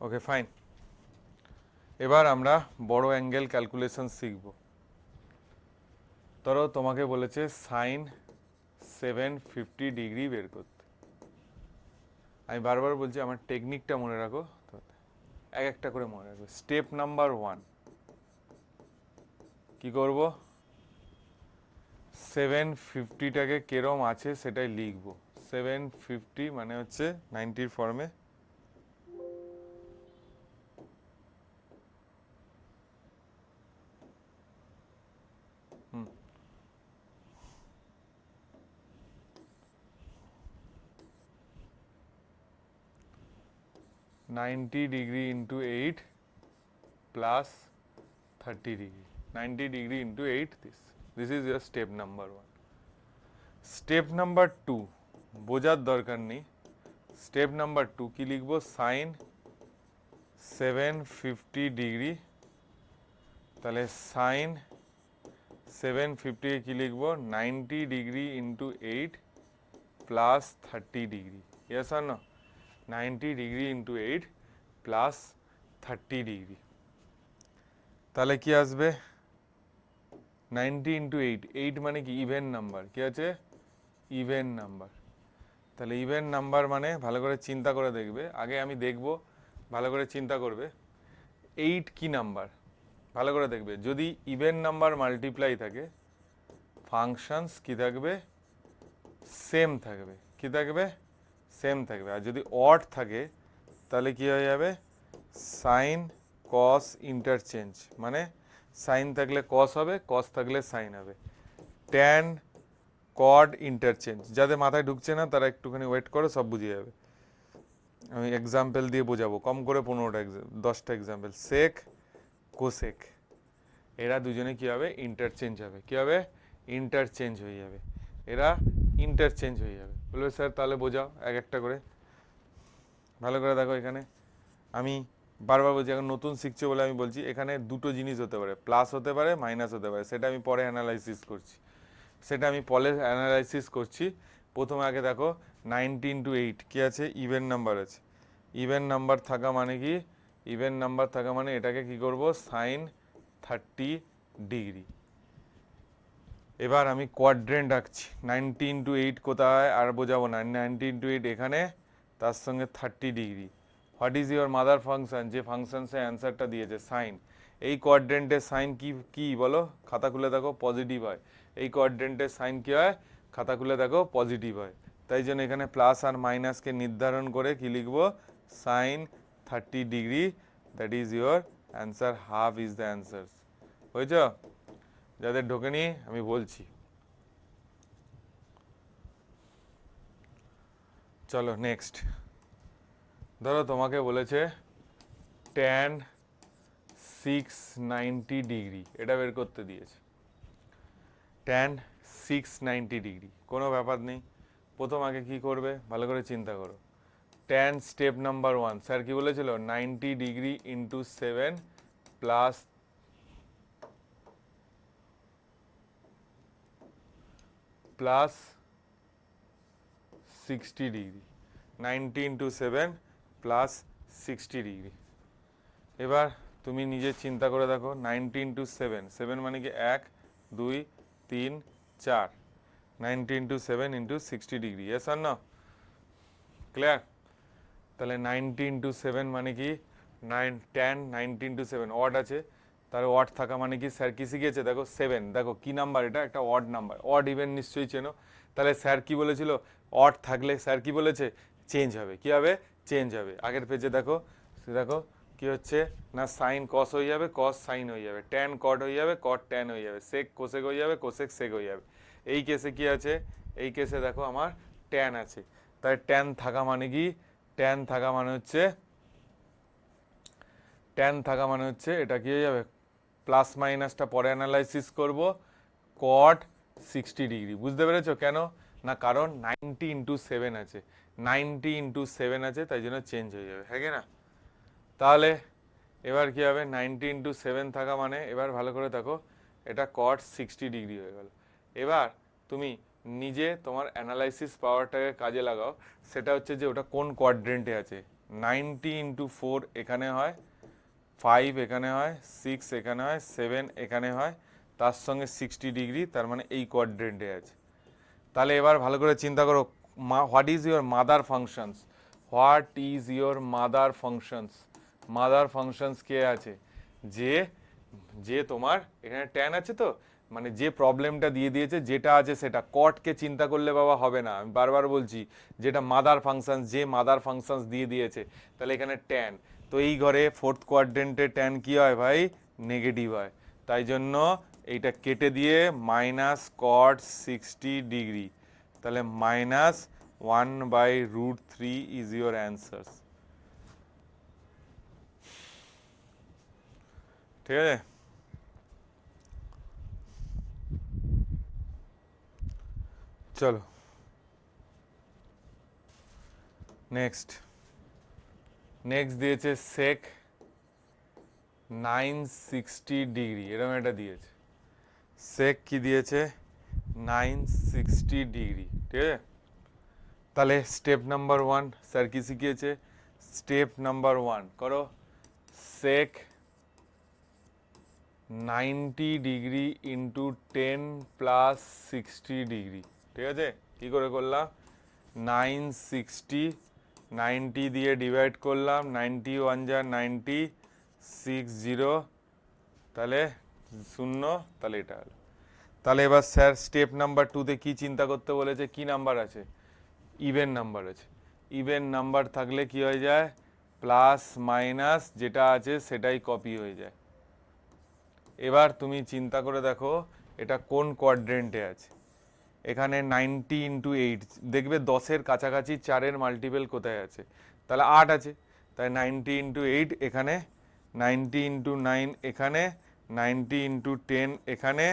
ওকে ফাইন এবার আমরা বড় অ্যাঙ্গেল ক্যালকুলেশন শিখব ধরো তোমাকে বলেছে সাইন 750 ডিগ্রি বের করতে আমি বারবার বলছি আমার টেকনিকটা মনে রাখো এক একটা করে মনে রাখবে স্টেপ নাম্বার 1 কি করব 750টাকে কেরম আছে সেটাই লিখব 750 মানে হচ্ছে 90 ফর্মে 90 degree into 8 plus 30 degree 90 degree into 8 this is year step number 1 step number 2 বোঝার দরকার নেই স্টেপ নাম্বার 2 কি লিখবো সাইন 750 ডিগ্রি তাহলে সাইন 750 কি লিখবো 90 degree into 8 plus 30 degree yes আর no 90 degree into 8 plus 30 degree তাহলে কি আসবে 90 ইন্টু 8 8 মানে কি ইভেন নাম্বার কি আছে ইভেন নাম্বার তাহলে ইভেন নাম্বার মানে ভালো করে চিন্তা করে দেখবে আগে আমি দেখব ভালো করে চিন্তা করবে 8 কি নাম্বার ভালো করে দেখবে যদি ইভেন নাম্বার মাল্টিপ্লাই থাকে ফাংশনস কি থাকবে সেম থাকবে কি থাকবে সেম থাকবে আর যদি অড থাকে তাহলে কি হয়ে যাবে সাইন কস ইন্টারচেঞ্জ মানে সাইন থাকলে কস হবে কস থাকলে সাইন হবে ট্যান কড ইন্টারচেঞ্জ যাদের মাথায় ঢুকছে না তারা একটুখানি ওয়েট করো সব বুঝে যাবে আমি এক্সাম্পল দিয়ে বোঝাবো কম করে 15টা 10টা এক্সাম্পল সেক কোসেক এরা দুজনে কি হবে ইন্টারচেঞ্জ হবে কি হবে ইন্টারচেঞ্জ হয়ে যাবে এরা ইন্টারচেঞ্জ হয়ে যাবে বলবে স্যার তাহলে বোঝাও এক একটা করে ভালো করে দেখো এখানে আমি বারবার বলছি এখন নতুন শিখছো বলে আমি বলছি এখানে দুটো জিনিস হতে পারে প্লাস হতে পারে মাইনাস হতে পারে সেটা আমি পরে অ্যানালাইসিস করছি প্রথমে আগে দেখো 90 ইন্টু 8 কি আছে ইভেন নাম্বার আছে ইভেন নাম্বার থাকা মানে কি ইভেন নাম্বার থাকা মানে এটাকে কি করব সাইন 30 ডিগ্রি এবার আমি কোয়াড্রেন্ট আঁকছি 90 ইন্টু 8 কোথায় আর বোঝাবো না 90 ইন্টু 8 এখানে তার সঙ্গে 30 degree what is your mother function যে ফাংশনসে অ্যান্সারটা দিয়েছে সাইন এই কোয়াড্রেন্টের সাইন কি বলো খাতা খুলে দেখো পজিটিভ হয় এই কোয়াড্রেন্টের সাইন কি হয় খাতা খুলে দেখো পজিটিভ হয় তাই জন্য এখানে প্লাস আর মাইনাসকে নির্ধারণ করে কি লিখবো sine 30 degree that is your answer half is the answer বুঝছ যাদের ঢোকেনি আমি বলছি চলো নেক্সট ধরো তোমাকে বলেছে ট্যান 690 ডিগ্রি এটা বের করতে দিয়েছে ট্যান 690 ডিগ্রি কোনো ব্যাপার নেই প্রথম আগে কি করবে ভালো করে চিন্তা করো ট্যান স্টেপ নাম্বার 1 স্যার কি বলেছিল 90 degree into 7 plus plus 60 degree 90 into 7 plus 60 degree এবার তুমি নিজে চিন্তা করে দেখো 90 ইন্টু 7 মানে কি 1 2 3 4 90 ইন্টু 7 ইন্টু 60 ডিগ্রি ইয়েস আর না ক্লিয়ার তাহলে 90 ইন্টু 7 মানে কি 9 10 90 ইন্টু 7 অড আছে তাহলে অড থাকা মানে কি স্যার কি শিখিয়েছে দেখো 7, দেখো কি নাম্বার, এটা একটা অড নাম্বার, অড ইভেন নিশ্চয়ই চেনো। তাহলে স্যার কি বলেছিল, অড থাকলে স্যার কি বলেছে, চেঞ্জ হবে, কি হবে, চেঞ্জ হবে। আগের পেজে দেখো, দেখো কি হচ্ছে না, সাইন কস হয়ে যাবে, কস সাইন হয়ে যাবে, ট্যান কট হয়ে যাবে, কট ট্যান হয়ে যাবে, সেক কোসেক হয়ে যাবে, কোসেক সেক হয়ে যাবে। এই কেসে কি আছে, এই কেসে দেখো আমার ট্যান আছে, তাই ট্যান থাকা মানে কি, ট্যান থাকা মানে হচ্ছে, ট্যান থাকা মানে হচ্ছে এটা কি হয়ে যাবে, প্লাস মাইনাসটা পরে অ্যানালাইসিস করব, কট 60 ডিগ্রি। বুঝতে পেরেছো কেন না, কারণ 90 × 7 আছে, 90 × 7 আছে, তাই জন্য চেঞ্জ হয়ে যাবে, হ্যাঁ কি না। তাহলে এবার কি হবে, 90 × 7 থাকা মানে, এবার ভালো করে দেখো, এটা কট 60 ডিগ্রি হয়ে গেল। এবার তুমি নিজে তোমার অ্যানালাইসিস পাওয়ারটাকে কাজে লাগাও, সেটা হচ্ছে যে ওটা কোন কোয়াড্রেন্টে আছে। 90 × 4 এখানে হয়, 5 এখানে হয়, 6 এখানে হয়, 7 এখানে হয়, তার সঙ্গে 60 ডিগ্রি, তার মানে এই কোয়াড্রেন্টে আছে। তাহলে এবার ভালো করে চিন্তা করো, what is your mother functions, what is your mother functions, mother functions কে আছে, যে যে তোমার এখানে ট্যান আছে, তো মানে যে প্রবলেমটা দিয়ে দিয়েছে, যেটা আছে সেটা, কটকে চিন্তা করলে বাবা হবে না, আমি বারবার বলছি, যেটা মাদার ফাংশনস, যে মাদার ফাংশনস দিয়ে দিয়েছে, তাহলে এখানে ট্যান, তো এই ঘরে ফোর্থ কোয়াড্রেন্টে ট্যান কি হয় ভাই, নেগেটিভ হয়, তাই জন্য এইটা কেটে দিয়ে মাইনাস কট 60 ডিগ্রি, তাহলে -1/√3 ইজ ইউর অ্যান্সার। ঠিক আছে, চলো নেক্সট। নেক্সট দিয়েছে সেক 960 ডিগ্রি, এরকম একটা দিয়েছে, সেক কি দিয়েছে 960 ডিগ্রি, ঠিক আছে। তাহলে স্টেপ নাম্বার 1 স্যার কি শিখিয়েছে, স্টেপ নাম্বার 1 করো, সেক 90 ডিগ্রি ইন্টু 10 প্লাস 60 ডিগ্রি, ঠিক আছে। কি করে করলাম, 960, 90 দিয়ে ডিভাইড করলাম, 91 যা 90, 60, তাহলে 0, তাহলে এটা হলো। তাহলে এবার স্যার স্টেপ নাম্বার 2তে কি চিন্তা করতে বলেছে, কি নাম্বার আছে, ইভেন নাম্বার আছে, ইভেন নাম্বার থাকলে কি হয়ে যায়, প্লাস মাইনাস যেটা আছে সেটাই কপি হয়ে যায়। এবার তুমি চিন্তা করে দেখো এটা কোন কোয়াড্রেন্টে আছে, এখানে 90 × 8, দেখবে 10-এর কাছাকাছি 4-এর মাল্টিপল কোথায় আছে, তাহলে 8 আছে, তাই 90 × 8 এখানে, 90 × 9 এখানে, 90 × 10 এখানে,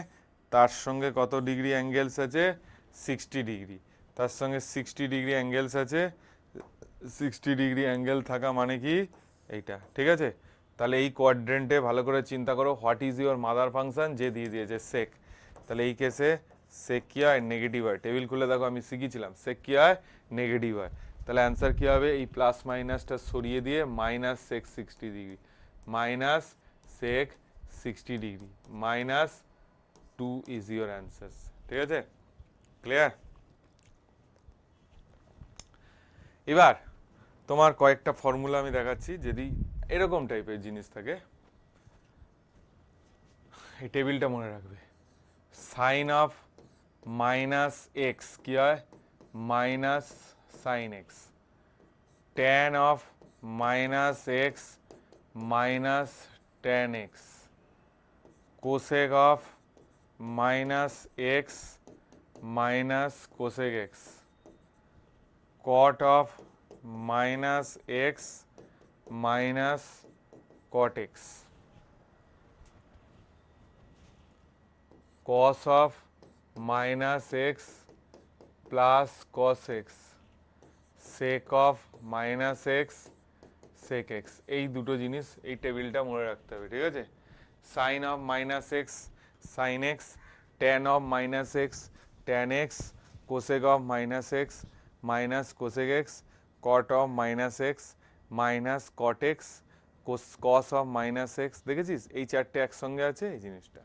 তার সঙ্গে কত ডিগ্রি অ্যাঙ্গেলস আছে, 60 ডিগ্রি, তার সঙ্গে 60 ডিগ্রি অ্যাঙ্গেলস আছে, 60 ডিগ্রি অ্যাঙ্গেল থাকা মানে কি এইটা, ঠিক আছে। তাহলে এই কোয়াড্রেন্টে ভালো করে চিন্তা করো, what is your mother function, যে দিয়ে দিয়েছে সেক, তাহলে এই কেসে সেক কি হয়, নেগেটিভ হয়, টেবিল খুলে দেখো আমি শিখিয়েছিলাম, সেক কি হয়, নেগেটিভ হয়। তাহলে অ্যান্সার কি হবে, এই প্লাস মাইনাসটা সরিয়ে দিয়ে minus sec 60 degree, minus sec 60 degree, -2 is your answer, ঠিক আছে, ক্লিয়ার। এবার তোমার কয়েকটা ফর্মুলা আমি দেখাচ্ছি, যদি এরকম টাইপের জিনিস থাকে, এই টেবিলটা মনে রাখবে, সাইন অফ মাইনাস এক্স কি হয়, minus sine X, tan of minus X, minus tan X, cosec of minus X, minus cosec X, cot of minus X, minus cot X, cos of minus x plus cos x, sec of minus x, sec x, এই দুটো জিনিস এই টেবিলটা মনে রাখতে হবে, ঠিক আছে। sin of minus x sin x, tan of minus x tan x, cosec of minus x minus cosec x, cot of minus x minus cot x, cos of minus x, দেখেছিস এই চারটে একসঙ্গে আছে এই জিনিসটা।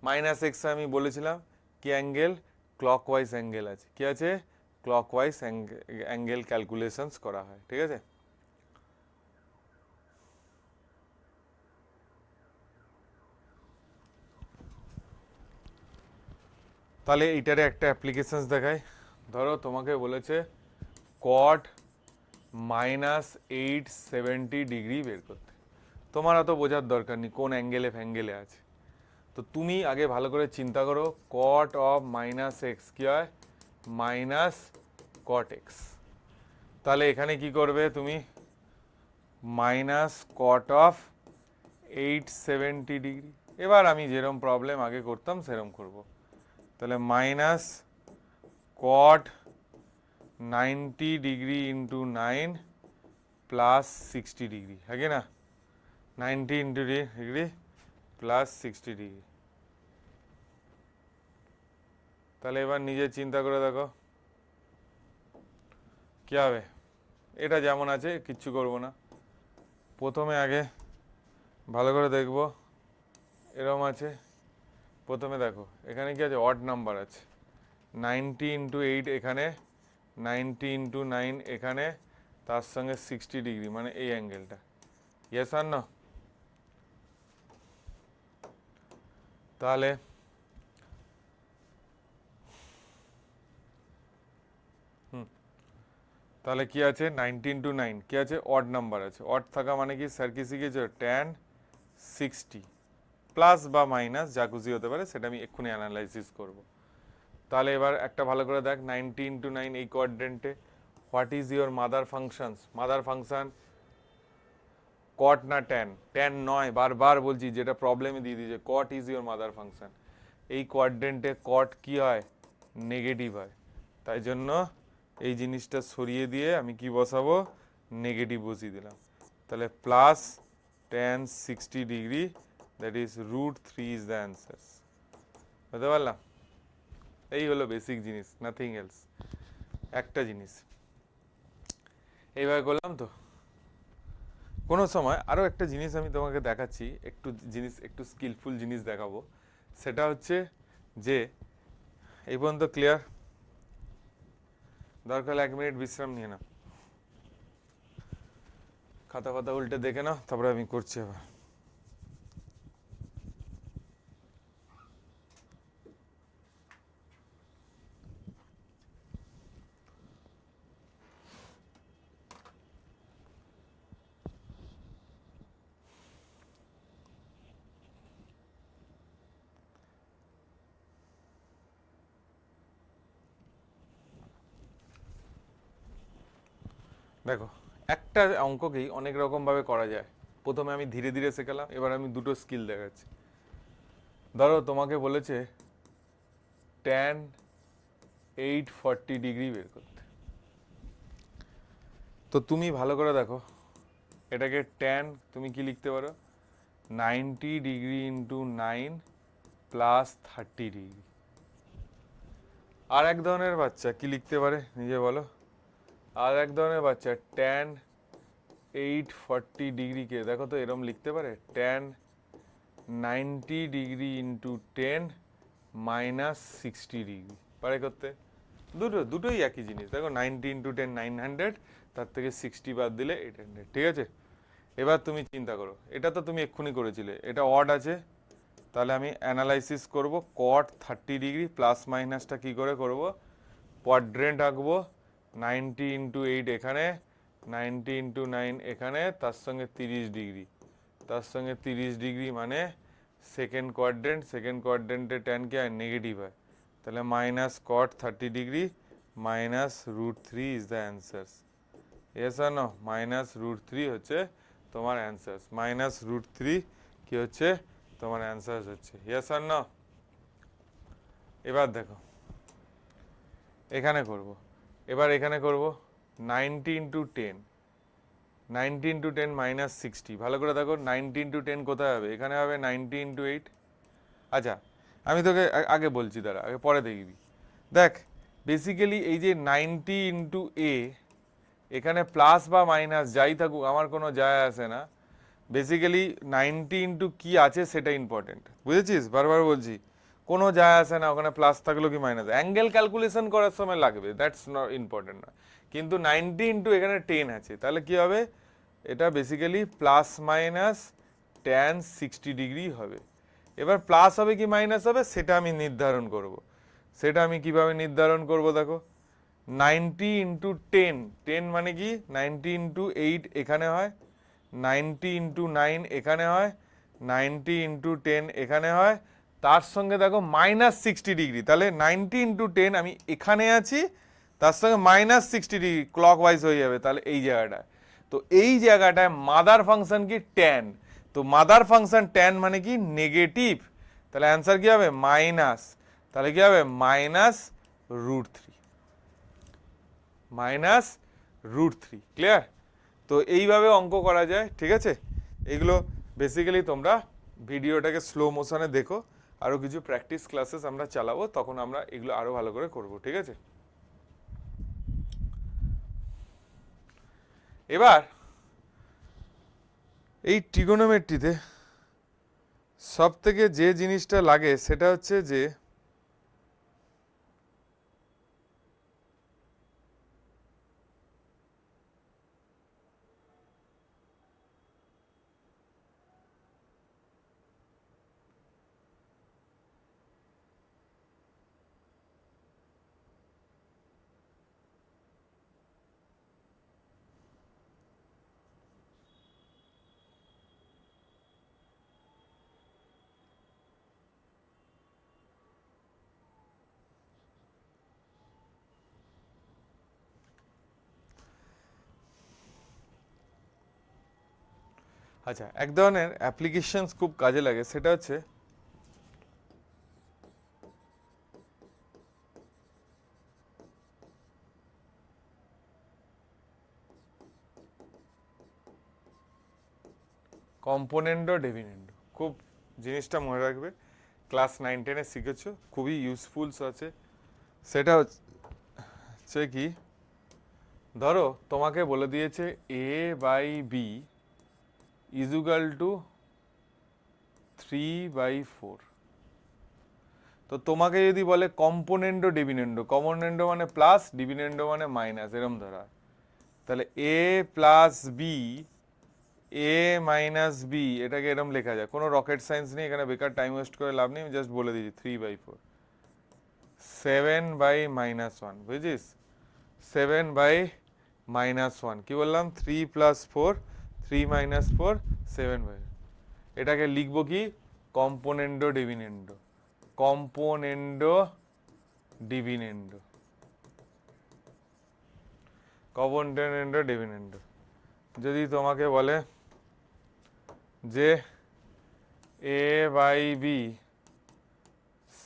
মাইনাস এক্স আমি বলেছিলাম কি অ্যাঙ্গেল, ক্লকওয়াইজ অ্যাঙ্গেল আছে, কি আছে, ক্লকওয়াইজ অ্যাঙ্গেল ক্যালকুলেশনস করা হয়, ঠিক আছে। তাহলে এইটারে একটা অ্যাপ্লিকেশনস দেখাই। ধরো তোমাকে বলেছে কট -870 বের করতে। তোমার অত বোঝার দরকার নেই কোন অ্যাঙ্গেলে ফ্যাঙ্গেলে আছে। তো তুমি আগে ভালো করে চিন্তা করো, কট অফ -x কি হয়? Minus cot x. তাহলে এখানে কি করবে তুমি? মাইনাস কট অফ 870 এবার আমি যেরকম প্রবলেম আগে করতাম সেরকম করব। তাহলে মাইনাস কট 90 ইন্টু 9 প্লাস 60 হ্যাঁ কি না? 90 ইন্টু ডিগ্রি প্লাস 60 তাহলে এবার নিজে চিন্তা করে দেখো কি হবে। এটা যেমন আছে কিচ্ছু করব না, প্রথমে আগে ভালো করে দেখব। এরকম আছে, প্রথমে দেখো এখানে কি আছে? অড নাম্বার আছে। 90 ইন্টু 8 এখানে, 90 ইন্টু 9 এখানে, তার সঙ্গে 60 মানে এই অ্যাঙ্গেলটা। ইয়েস আর না? তাহলে তাহলে কি আছে? 90 ইন্টু 9 কি আছে? অড নাম্বার আছে। অড থাকা মানে কি স্যার কি শিখেছে? ট্যান 60 প্লাস বা মাইনাস যা খুশি হতে পারে, সেটা আমি এক্ষুনি অ্যানালাইসিস করব। তাহলে এবার একটা ভালো করে দেখ, 90 ইন্টু 9 এই কোয়াড্রেন্টে what is your mother functions? Mother function cot না ট্যান? ট্যান নয়, বারবার বলছি, যেটা প্রবলেমে দিয়ে দিয়েছে। কট ইজ ইউর মাদার ফাংশন। এই কোয়াড্রেন্টে কট কি হয়? নেগেটিভ হয়। তাই জন্য এই জিনিসটা সরিয়ে দিয়ে আমি কি বসাবো? নেগেটিভ বসিয়ে দিলাম। তাহলে plus tan 60 that is √3 is the answer. বুঝতে পারলাম? এই হলো বেসিক জিনিস, নাথিং এলস। একটা জিনিস এইভাবে করলাম। তো কোনো সময় আরও একটা জিনিস আমি তোমাকে দেখাচ্ছি, একটু জিনিস, একটু স্কিলফুল জিনিস দেখাবো। সেটা হচ্ছে যে এই পর্যন্ত ক্লিয়ার? দরকার হলে 1 মিনিট বিশ্রাম নিয়ে নাও, খাতা খাতা উল্টে দেখে নাও, তারপরে আমি করছি আবার। দেখো, একটা অঙ্ককেই অনেক রকমভাবে করা যায়। প্রথমে আমি ধীরে ধীরে শেখালাম, এবার আমি দুটো স্কিল দেখাচ্ছি। ধরো তোমাকে বলেছে ট্যান 840 বের করতে। তো তুমি ভালো করে দেখো, এটাকে ট্যান তুমি কি লিখতে পারো? 90 ইন্টু 9 প্লাস 30 আর এক ধরনের বাচ্চা কি লিখতে পারে নিজে বলো? আর এক ধরনের বাচ্চা ট্যান 840 দেখো তো এরম লিখতে পারে? ট্যান 90 ইন্টু 10 মাইনাস 60 পারে করতে? দুটোই একই জিনিস। দেখো 90 ইন্টু 10 900, তার থেকে 60 বাদ দিলে 800। ঠিক আছে? এবার তুমি চিন্তা করো, এটা তো তুমি এক্ষুনি করেছিলে, এটা অড আছে। তাহলে আমি অ্যানালাইসিস করব। কট 30 প্লাস মাইনাসটা কি করে করব? কোয়াড্রেন্ট আঁকবো। 90 ইন্টু 8 এখানে, 90 ইন্টু 9 এখানে, তার সঙ্গে 30 তার সঙ্গে 30 মানে সেকেন্ড কোয়াড্রেন্ট। সেকেন্ড কোয়াড্রেন্টে ট্যান কি হয়? নেগেটিভ হয়। তাহলে minus cot 30 minus √3 is the answer. Yes R no? Minus √3 হচ্ছে তোমার অ্যান্সার। মাইনাস √3 কি হচ্ছে? তোমার অ্যান্সার হচ্ছে। ইয়েস আর নো? এবার দেখো এখানে করব। এবার এখানে করব 90 ইন্টু 10, 90 ইন্টু 10 মাইনাস 60। ভালো করে দেখো 90 ইন্টু 10 কোথায় হবে? এখানে হবে 90 ইন্টু 8। আচ্ছা, আমি তোকে আগে বলছি, দাঁড়া, আগে পরে দেখবি। দেখ, বেসিক্যালি এই যে 90 ইন্টু এ, এখানে প্লাস বা মাইনাস যাই থাকুক আমার কোনো যায় আসে না। বেসিক্যালি 90 ইন্টু কি আছে সেটা ইম্পর্টেন্ট, বুঝেছিস? বারবার বলছি, কোনো যায় আসে না ওখানে প্লাস থাকলো কি মাইনাস। অ্যাঙ্গেল ক্যালকুলেশন করার সময় লাগবে, দ্যাটস নট ইম্পর্টেন্ট না। কিন্তু 90 ইন্টু এখানে 10 আছে, তাহলে কি হবে? এটা বেসিক্যালি প্লাস মাইনাস ট্যান 60 হবে। এবার প্লাস হবে কি মাইনাস হবে সেটা আমি নির্ধারণ করব। সেটা আমি কিভাবে নির্ধারণ করব দেখো, 90 ইন্টু 10, 10 মানে কি 90 ইন্টু 8 এখানে হয়, 90 ইন্টু 9 এখানে হয়, 90 ইন্টু 10 এখানে হয়, তার সঙ্গে দেখো -60 ডিগ্রি, তাহলে 90 ইন্টু 10 আমি এখানে আছি, তার সঙ্গে -60 ডিগ্রি ক্লক ওয়াইজ হয়ে যাবে, তাহলে এই জায়গাটায়। তো এই জায়গাটায় মাদার ফাংশন কি ট্যান, তো মাদার ফাংশন ট্যান মানে কি নেগেটিভ, তাহলে অ্যান্সার কি হবে মাইনাস, তাহলে কি হবে -√3, -√3, ক্লিয়ার? তো এইভাবে অঙ্ক করা যায়, ঠিক আছে? এগুলো বেসিক্যালি তোমরা ভিডিওটাকে স্লো মোশনে দেখো, আরও কিছু প্র্যাকটিস ক্লাসেস আমরা চালাবো, তখন আমরা এগুলো আরও ভালো করে করব, ঠিক আছে? এবার এই ট্রিগোনোমেট্রিতে সব থেকে যে জিনিসটা লাগে সেটা হচ্ছে যে আচ্ছা, এক ধরনের অ্যাপ্লিকেশনস খুব কাজে লাগে, সেটা হচ্ছে কম্পোনেন্ডো ডিভিডেন্ডো। খুব জিনিসটা মনে রাখবে, ক্লাস 9-10-এ শিখেছো, খুবই ইউজফুলস আছে। সেটা হচ্ছে কি, ধরো তোমাকে বলে দিয়েছে a/b = 3/4, তো তোমাকে যদি বলে কম্পোনেন্ডো ডিভিডেন্ডো, কম্পোনেন্ডো মানে প্লাস, ডিভিডেন্ডো মানে মাইনাস, এরম ধরা, তাহলে a plus B, A minus B, এটাকে এরম লেখা যায়, কোনো রকেট সায়েন্স নেই এখানে, বেকার টাইম ওয়েস্ট করে লাভ নেই, আমি জাস্ট বলে দিচ্ছি 3/4, 7/-1, বুঝেছিস? 7/-1, কি বললাম, 3 + 4, 3 - 4, 7/, এটাকে লিখবো কি কম্পোনেন্ডো ডিভিডেন্ডো, কম্পোনেন্ডো ডিভিডেন্ডো, কম্পোনেন্ডো ডিভিডেন্ডো। যদি তোমাকে বলে যে a/b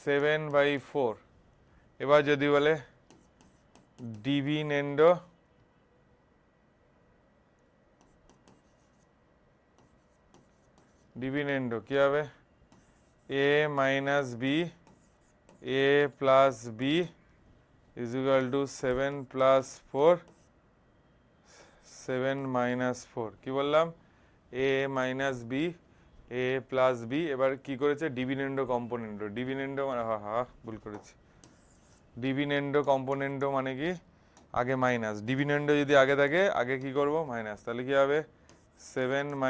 7/4, এবার যদি বলে ডিভিডেন্ডো, ডিভিডেন্ডো কি হবে, a minus B, a plus B = 7 + 4, 7 - 4, কি বললাম, a minus B, a plus B, এবার কি করেছে ডিভিডেন্ডো কম্পোনেন্ডো, ডিভিডেন্ডো মানে ভুল করেছি, ডিভিডেন্ডো কম্পোনেন্ডো মানে কি আগে মাইনাস, ডিভিডেন্ডো যদি আগে থাকে আগে কি করব মাইনাস, তাহলে কি হবে 7 -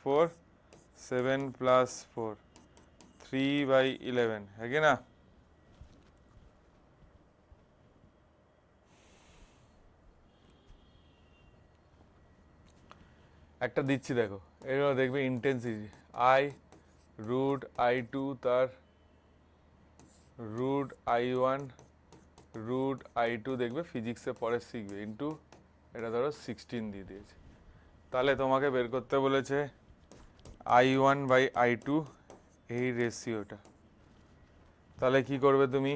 4, 7 + 4, 3/11, है कि না? একটা দিচ্ছি দেখো, এগুলো দেখবে ইন্টেন্সিটি, I√I2 তার √I1 √I2, দেখবে ফিজিক্সে পরে শিখবে, ইন্টু এটা ধরো 16 দিয়ে দিয়েছে, তাহলে তোমাকে বের করতে বলেছে I1/I2, এই রেশিওটা, তাহলে কি করবে তুমি,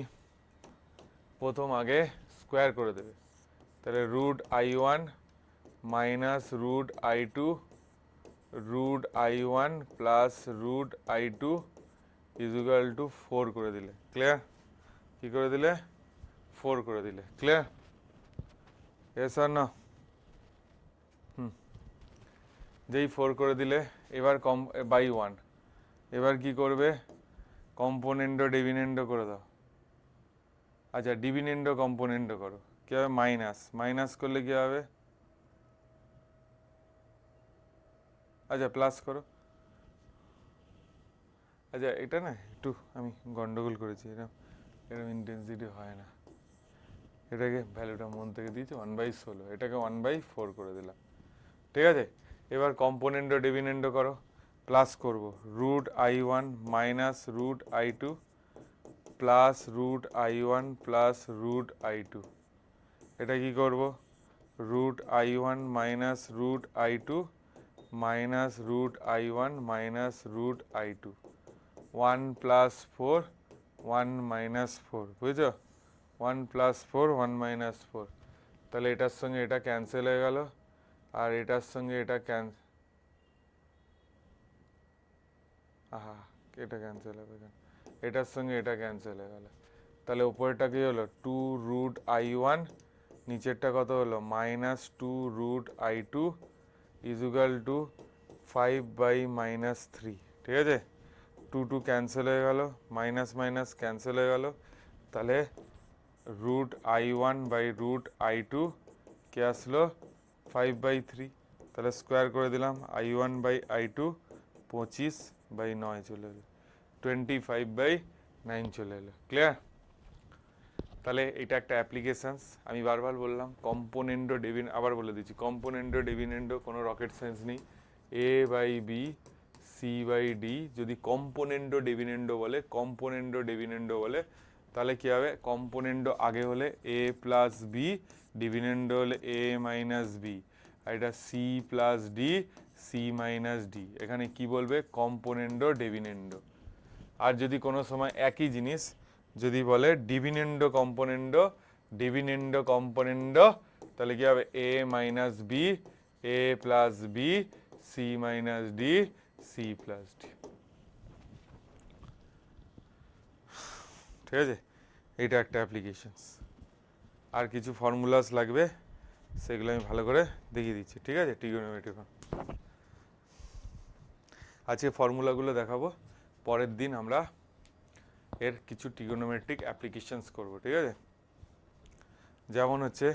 প্রথম আগে স্কোয়ার করে দেবে, তাহলে √I1 minus √I2 √I1 plus √I2 = 4 করে দিলে, ক্লিয়ার? কি করে দিলে, 4 করে দিলে, ক্লিয়ার? এস আর না? যেই 4 করে দিলে, এবার বাই 1, এবার কি করবে, কম্পোনেন্ডো ডিভিডেন্ডো করে দাও। আচ্ছা, ডিভিডেন্ডো কম্পোনেন্ডো করো, কি হবে, মাইনাস, মাইনাস করলে কি হবে, আচ্ছা প্লাস করো, আচ্ছা এটা না একটু আমি গন্ডগোল করেছি, এটা এরকম ইন্টেন্সিটি হয় না। এটাকে ভ্যালুটা মন থেকে দিয়েছি 1/16, এটাকে 1/4 করে দিলাম। ঠিক আছে, এবার কম্পোনেন্টো ডিভিডেন্ডো করো। প্লাস করব √I1 minus √I2 plus √I1 plus √I2। এটা কি করব, √I1 minus √I2 minus √I1 minus √I2, 1 plus 4 1 minus 4, বুঝছো? 1 প্লাস 4 1 মাইনাস 4, তাহলে এটার সঙ্গে এটা ক্যান্সেল হয়ে গেল, আর এটার সঙ্গে এটা এটা ক্যান্সেল হবে কেন, এটার সঙ্গে এটা ক্যান্সেল হয়ে গেল, তাহলে উপরেরটা কি হলো 2√I1, নিচেরটা কত হলো -2√I2 ইজুগাল টু 5/-3। ঠিক আছে, 2 ক্যান্সেল হয়ে গেল, মাইনাস মাইনাস ক্যান্সেল হয়ে গেল, তাহলে √I1/√I2 কে আসলো 5/3, তাহলে স্কোয়ার করে দিলাম, I1/I2 25/9 চলে এলো, 25/9 চলে এলো। ক্লিয়ার? তাহলে এটা একটা অ্যাপ্লিকেশানস। আমি বারবার বললাম কম্পোনেন্টো ডিভিডেন্ড, আবার বলে দিচ্ছি কম্পোনেন্টো ডিভিডেন্ডো কোনো রকেট সায়েন্স নেই। A/B C/D যদি কম্পোনেন্টো ডিভিডেন্ডো বলে, কম্পোনেন্টো ডিভিডেন্ডো বলে, তাহলে কী হবে, কম্পোনেন্টো আগে হলে A প্লাস বি, ডিভিডেন্ডো হলে A মাইনাস বি, আর এটা C plus D, C minus D. এখানে কি বলবে, কম্পোনেন্টো ডিভিডেন্ডো। আর যদি কোনো সময় একই জিনিস যদি বলে ডিভিডেন্ডো কম্পোনেন্ডো, ডিভিডেন্ডো কম্পোনেন্ডো, তাহলে কি হবে A minus B, A plus B, C minus D, C plus D. ঠিক আছে, এইটা একটা অ্যাপ্লিকেশনস। আর কিছু ফর্মুলাস লাগবে, সেগুলো আমি ভালো করে দেখিয়ে দিচ্ছি। ঠিক আছে, ট্রিগোনোমেট্রি। আজকে ফর্মুলাগুলো দেখাবো, পরের দিন আমরা এর কিছু ট্রিগোনোমেট্রিক অ্যাপ্লিকেশনস করব। ঠিক আছে, যেমন হচ্ছে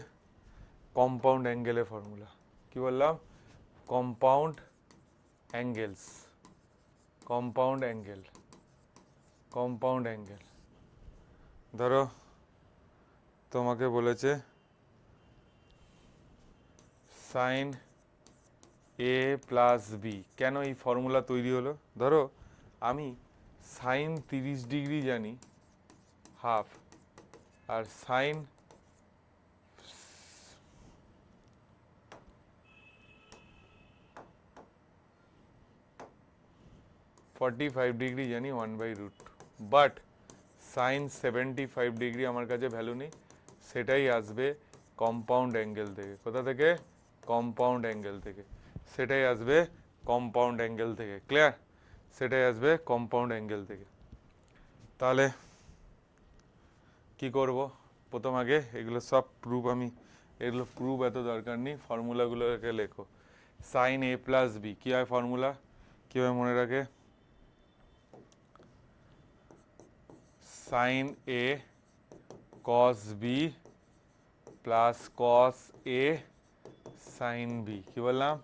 কম্পাউন্ড অ্যাঙ্গেলের ফর্মুলা। কি বললাম, compound angles, compound angle, compound angle. ধরো তোমাকে বলেছে সাইন A প্লাস বি, কেন এই ফর্মুলা তৈরি হলো, ধরো আমি সাইন 30 ডিগ্রি জানি হাফ, আর সাইন 45 ডিগ্রি জানি 1/√, বাট সাইন 75 ডিগ্রি আমার কাছে ভ্যালু নেই, সেটাই আসবে কম্পাউন্ড অ্যাঙ্গেল থেকে। কোথা থেকে, কম্পাউন্ড অ্যাঙ্গেল থেকে, সেটাই আসবে কম্পাউন্ড অ্যাঙ্গেল থেকে। ক্লিয়ার? সেটাই আসবে কম্পাউন্ড অ্যাঙ্গেল থেকে। তাহলে কি করব, প্রথম আগে এগুলো সব প্রুফ, আমি এগুলো প্রুফ এত দরকার নেই, ফর্মুলাগুলোকে লেখো। সাইন A প্লাস বি কী হয় ফর্মুলা, কীভাবে মনে রাখে, sine A cos B plus cos A sine B. কি বললাম,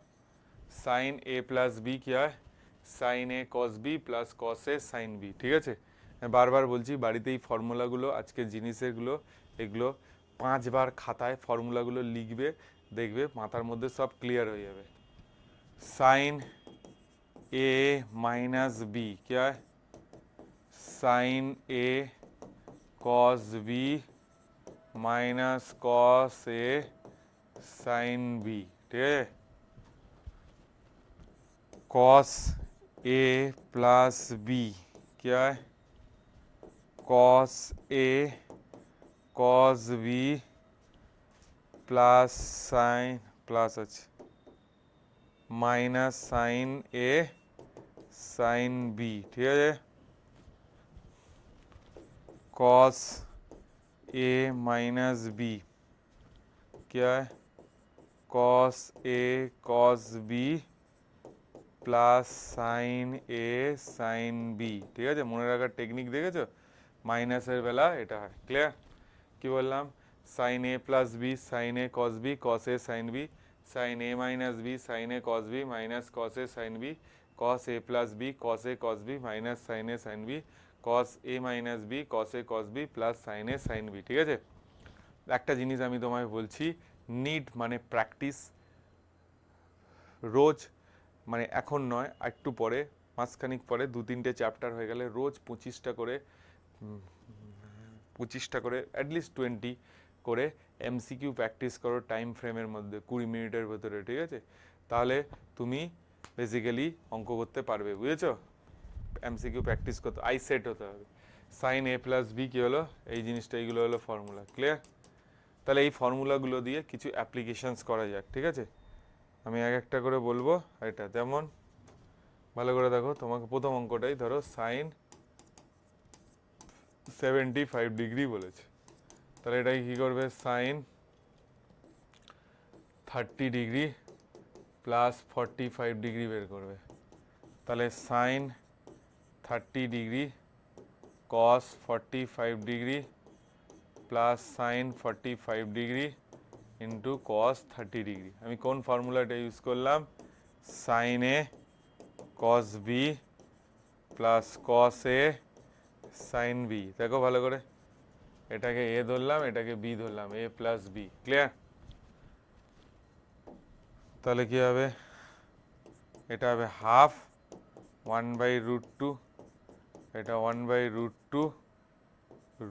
সাইন A প্লাস বি কী হয়, sine A cos B plus cos A sine B. ঠিক আছে, বারবার বলছি বাড়িতে এই ফর্মুলাগুলো, আজকের জিনিসেরগুলো, এগুলো 5 বার খাতায় ফর্মুলাগুলো লিখবে, দেখবে মাথার মধ্যে সব ক্লিয়ার হয়ে যাবে। সাইন A মাইনাস বি কী হয়, sine A cos B minus cos A sine B। ঠিক আছে, cos A প্লাস বি কি হয়, cos A cos B plus sine, plus আছে minus sine A sine B। ঠিক আছে, cos A माइनस बी क्या है, cos A cos B plus sine A sine B। ঠিক আছে, মনে রাখার টেকনিক দেখেছো, মাইনাসের বেলা এটা হয়। ক্লিয়ার? কি বললাম, sine A plus B sine A cos B cos A sine B, sine A minus B sine A cos B minus cos A sine B, cos A plus B cos A cos B minus sine A sine B, cos a minus B cos a cos b plus sin a sin b, ঠিক আছে? একটা জিনিস আমি তোমায় বলছি, need মানে practice, রোজ মানে এখন নয়, একটু পরে, মাসখানিক পরে 2-3টে চ্যাপ্টার হয়ে গেলে রোজ 25টা করে অ্যাটলিস্ট 20 করে এমসিকিউ প্র্যাকটিস করো টাইম ফ্রেমের মধ্যে 20 মিনিটের ভেতরে, ঠিক আছে? তাহলে তুমি বেসিক্যালি অঙ্ক করতে পারবে, বুঝেছো? এমসিকিউ প্র্যাকটিস করতে আই সেট হতে হবে। সাইন এ প্লাস বি কী হলো? এই জিনিসটা, এইগুলো হলো ফর্মুলা। ক্লিয়ার? তাহলে এই ফর্মুলাগুলো দিয়ে কিছু অ্যাপ্লিকেশনস করা যাক, ঠিক আছে? আমি এক একটা করে বলবো। এটা যেমন ভালো করে দেখো, তোমাকে প্রথম অঙ্কটাই ধরো সাইন 75 ডিগ্রি বলেছে, তাহলে এটাকে কী করবে? সাইন 30 ডিগ্রি প্লাস 45 ডিগ্রি বের করবে। তাহলে sine 30 degree cos 45 degree plus sine 45 degree into cos 30 degree. আমি কোন ফর্মুলাটা ইউজ করলাম? Sine A cos B plus cos A sine B. দেখো ভালো করে, এটাকে এ ধরলাম, এটাকে বি ধরলাম, এ প্লাস বি। ক্লিয়ার? তাহলে কি হবে? এটা হবে হাফ 1/√2, এটা 1/√2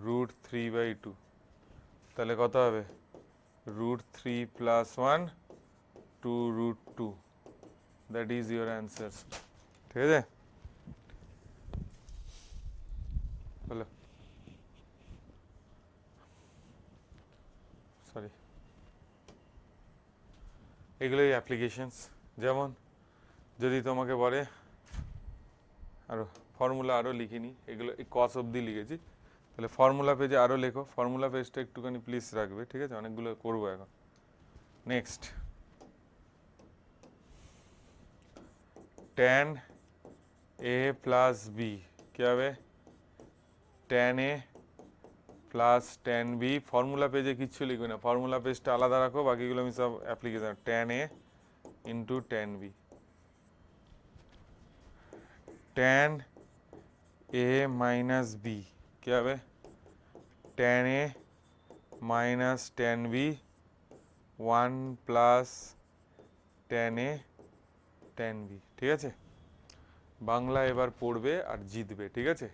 √3/2। তাহলে কত হবে? √3 plus 1 2√2। That is your answer. ঠিক আছে? বলো। সরি, এগুলোই অ্যাপ্লিকেশনস। যেমন যদি তোমাকে বলে, আরও ফর্মুলা আরও লিখিনি, এগুলো এই কস অবধি লিখেছি, তাহলে ফর্মুলা পেজে আরও লেখো। ফর্মুলা পেজটা একটুখানি প্লিজ রাখবে, ঠিক আছে? অনেকগুলো করবো এখন। Next, tan A plus B কী হবে? Tan A plus tan B. Formula পেজে কিচ্ছু লিখবে না, ফর্মুলা পেজটা আলাদা রাখো, বাকিগুলো আমি সব application. Tan A into tan B. Tan A minus B কী হবে? Tan A minus tan B 1 plus tan A tan B. ঠিক আছে? বাংলা এবার পড়বে আর জিতবে, ঠিক আছে?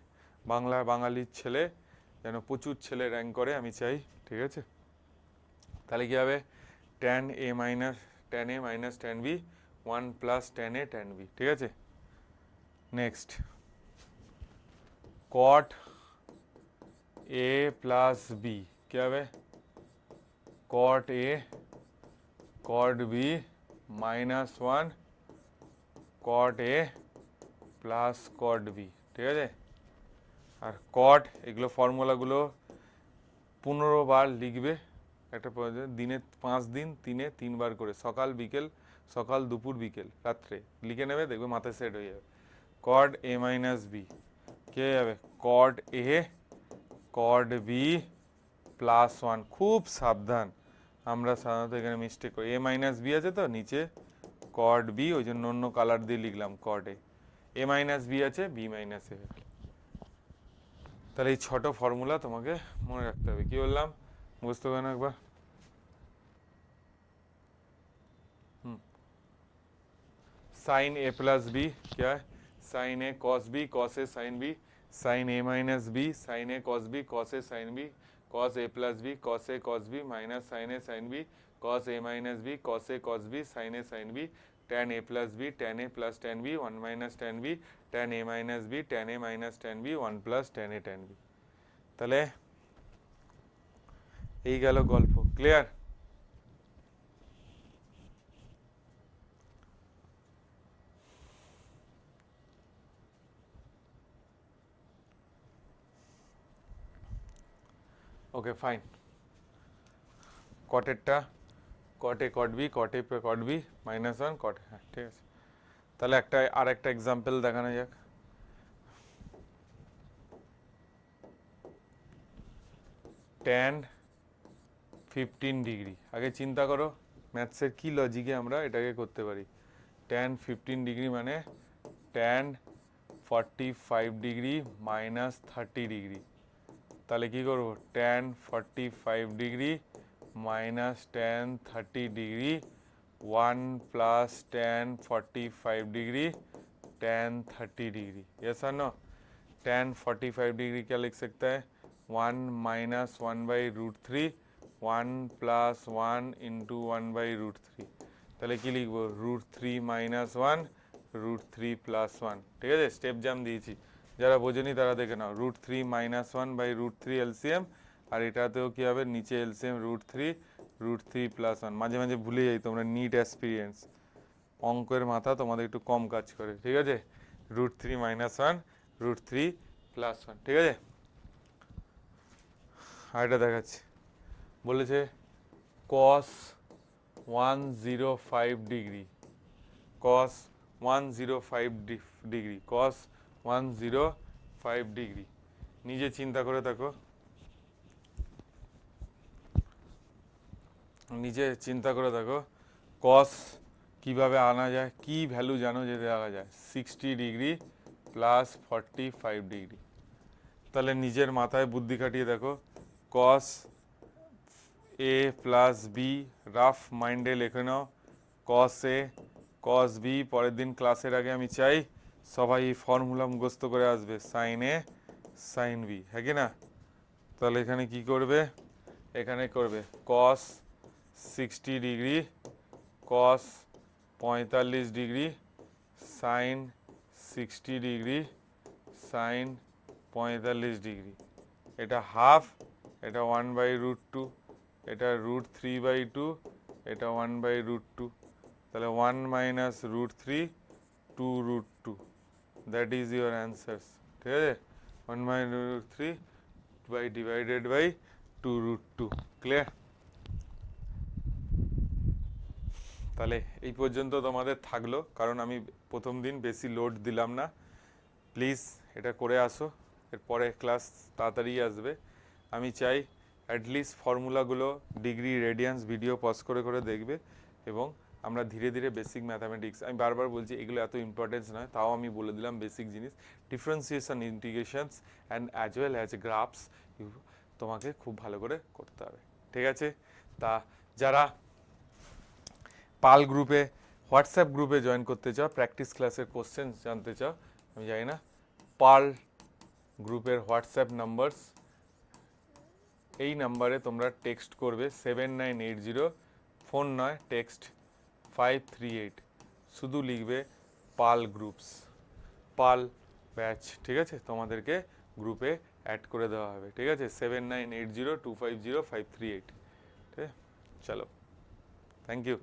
বাংলা বাঙালির ছেলে যেন প্রচুর ছেলে র্যাঙ্ক করে আমি চাই, ঠিক আছে? তাহলে কী হবে? Tan A minus tan B 1 plus tan A tan B. ঠিক আছে? Next, cot A plus B কী হবে? Cot A cot B minus 1 cot A plus cot B. ঠিক আছে? আর কট, এগুলো ফর্মুলাগুলো 15 বার লিখবে একটা দিনে, 5 দিন 3 বার করে, সকাল বিকেল, সকাল দুপুর বিকেল রাত্রে লিখে নেবে, দেখবে মাথায় সেট হয়ে যাবে। কড এ মাইনাস বি কে যাবে? Cot A cot B plus 1। খুব সাবধান, আমরা সাধারণত এখানে মিস্টেক করি। এ মাইনাস বি আছে তো নিচে, কড বি, ওই জন্য অন্য কালার দিয়ে লিখলাম cot A. A minus B আছে, বি মাইনাস এ। তাহলে এই 6টা ফর্মুলা তোমাকে মনে রাখতে হবে। কি বললাম বুঝতে হবে না একবার? साइन ए प्लस बी क्या है? Sine A cos B cos A sine B, sine A minus B sine A cos B cos A sine B, cos A plus B cos A cos B minus sine A sine B, cos A minus B cos A cos B sine A sine B, tan A plus B tan A plus tan B 1 minus tan B, tan A minus B tan A minus tan B 1 plus tan A tan B. তাহলে এই গেল গল্প। Clear? Okay fine. কটেরটা cot A cot B, cot A cot B minus 1 cot, হ্যাঁ ঠিক আছে। তাহলে আর একটা এক্সাম্পল দেখানো যাক। Tan 15 degree. আগে চিন্তা করো ম্যাথসের কি লজিকে আমরা এটাকে করতে পারি। ট্যান 15 ডিগ্রি মানে ট্যান 45 ডিগ্রি মাইনাস 30 ডিগ্রি, তাহলে কি করব tan 45 degree minus tan 30 degree 1 plus tan 45 degree tan 30 degree, yes और नो। tan 45 डिग्री क्या लिख सकता है 1 minus 1 by root three 1 plus 1 into 1 by root three, তাহলে কি লিখব root three minus 1 root three plus 1, ঠিক আছে। স্টেপ জাম দিয়েছি, যারা বোঝেনি তারা দেখে নাও। Root three minus 1 by root three LCM, আর এটাতেও কি হবে নিচে এলসিএম रूट थ्री प्लस 1। মাঝে মাঝে ভুলে যাই, তোমরা নিট এক্সপিরিয়েন্স অঙ্কের মাথা তোমাদের একটু কম কাজ করে, ঠিক আছে। Root three minus 1 root three plus 1, ঠিক আছে। আর এটা দেখাচ্ছি, বলেছে cos 105 degree, cos 105 degree, cos 105 degree. নিজে চিন্তা করে দেখো, নিজে চিন্তা করে দেখো cos কিভাবে আনা যায়, কি ভ্যালু জানো যে দেওয়া যায় 60 ডিগ্রি প্লাস 45 ডিগ্রি। তাহলে নিজের মাথায় বুদ্ধি খাটিয়ে দেখো cos এ প্লাস বি, রাফ মাইন্ডে লিখে নাও cos এ cos বি। পরের দিন ক্লাসের আগে আমি চাই সবাই এই ফর্মুলা মুখস্থ করে আসবে, সাইন এ সাইন বি, হ্যাঁ কি না। তাহলে এখানে কি করবে, এখানে করবে cos 60 degree cos 45 degree sine 60 degree sine 45 degree. এটা হাফ, এটা 1 বাই রুট টু, এটা রুট থ্রি বাই টু, এটা 1 বাই রুট টু, তাহলে 1 minus root three 2 root two, that is your answers, ঠিক আছে। 1 minus root three by divided by 2 root two, clear. তাহলে এই পর্যন্ত তোমাদের থাকলো, কারণ আমি প্রথম দিন বেশি লোড দিলাম না। প্লিজ এটা করে আসো, এরপরে ক্লাস তাড়াতাড়ি আসবে। আমি চাই অ্যাটলিস্ট ফর্মুলাগুলো ডিগ্রি রেডিয়ান্স ভিডিও পজ করে করে দেখবে, এবং আমরা ধীরে ধীরে বেসিক ম্যাথামেটিক্স, আমি বারবার বলছি এগুলো এত ইম্পর্টেন্স নয়, তাও আমি বলে দিলাম বেসিক জিনিস, differentiation integrations and as well as graphs তোমাকে খুব ভালো করে করতে হবে, ঠিক আছে। তা যারা পাল গ্রুপে হোয়াটসঅ্যাপ গ্রুপে জয়েন করতে চাও, প্র্যাকটিস ক্লাসের কোশ্চেন জানতে চাও, আমি জানি না, পাল গ্রুপের হোয়াটসঅ্যাপ নাম্বারস, এই নাম্বারে তোমরা টেক্সট করবে 7980, ফোন নয় টেক্সট 538, শুধু লিখবে পাল গ্রুপস, পাল ব্যাচ, ঠিক আছে। তোমাদেরকে গ্রুপে অ্যাড করে দেওয়া হবে, ঠিক আছে। 7980250538, ঠিক আছে। চলো, থ্যাংক ইউ।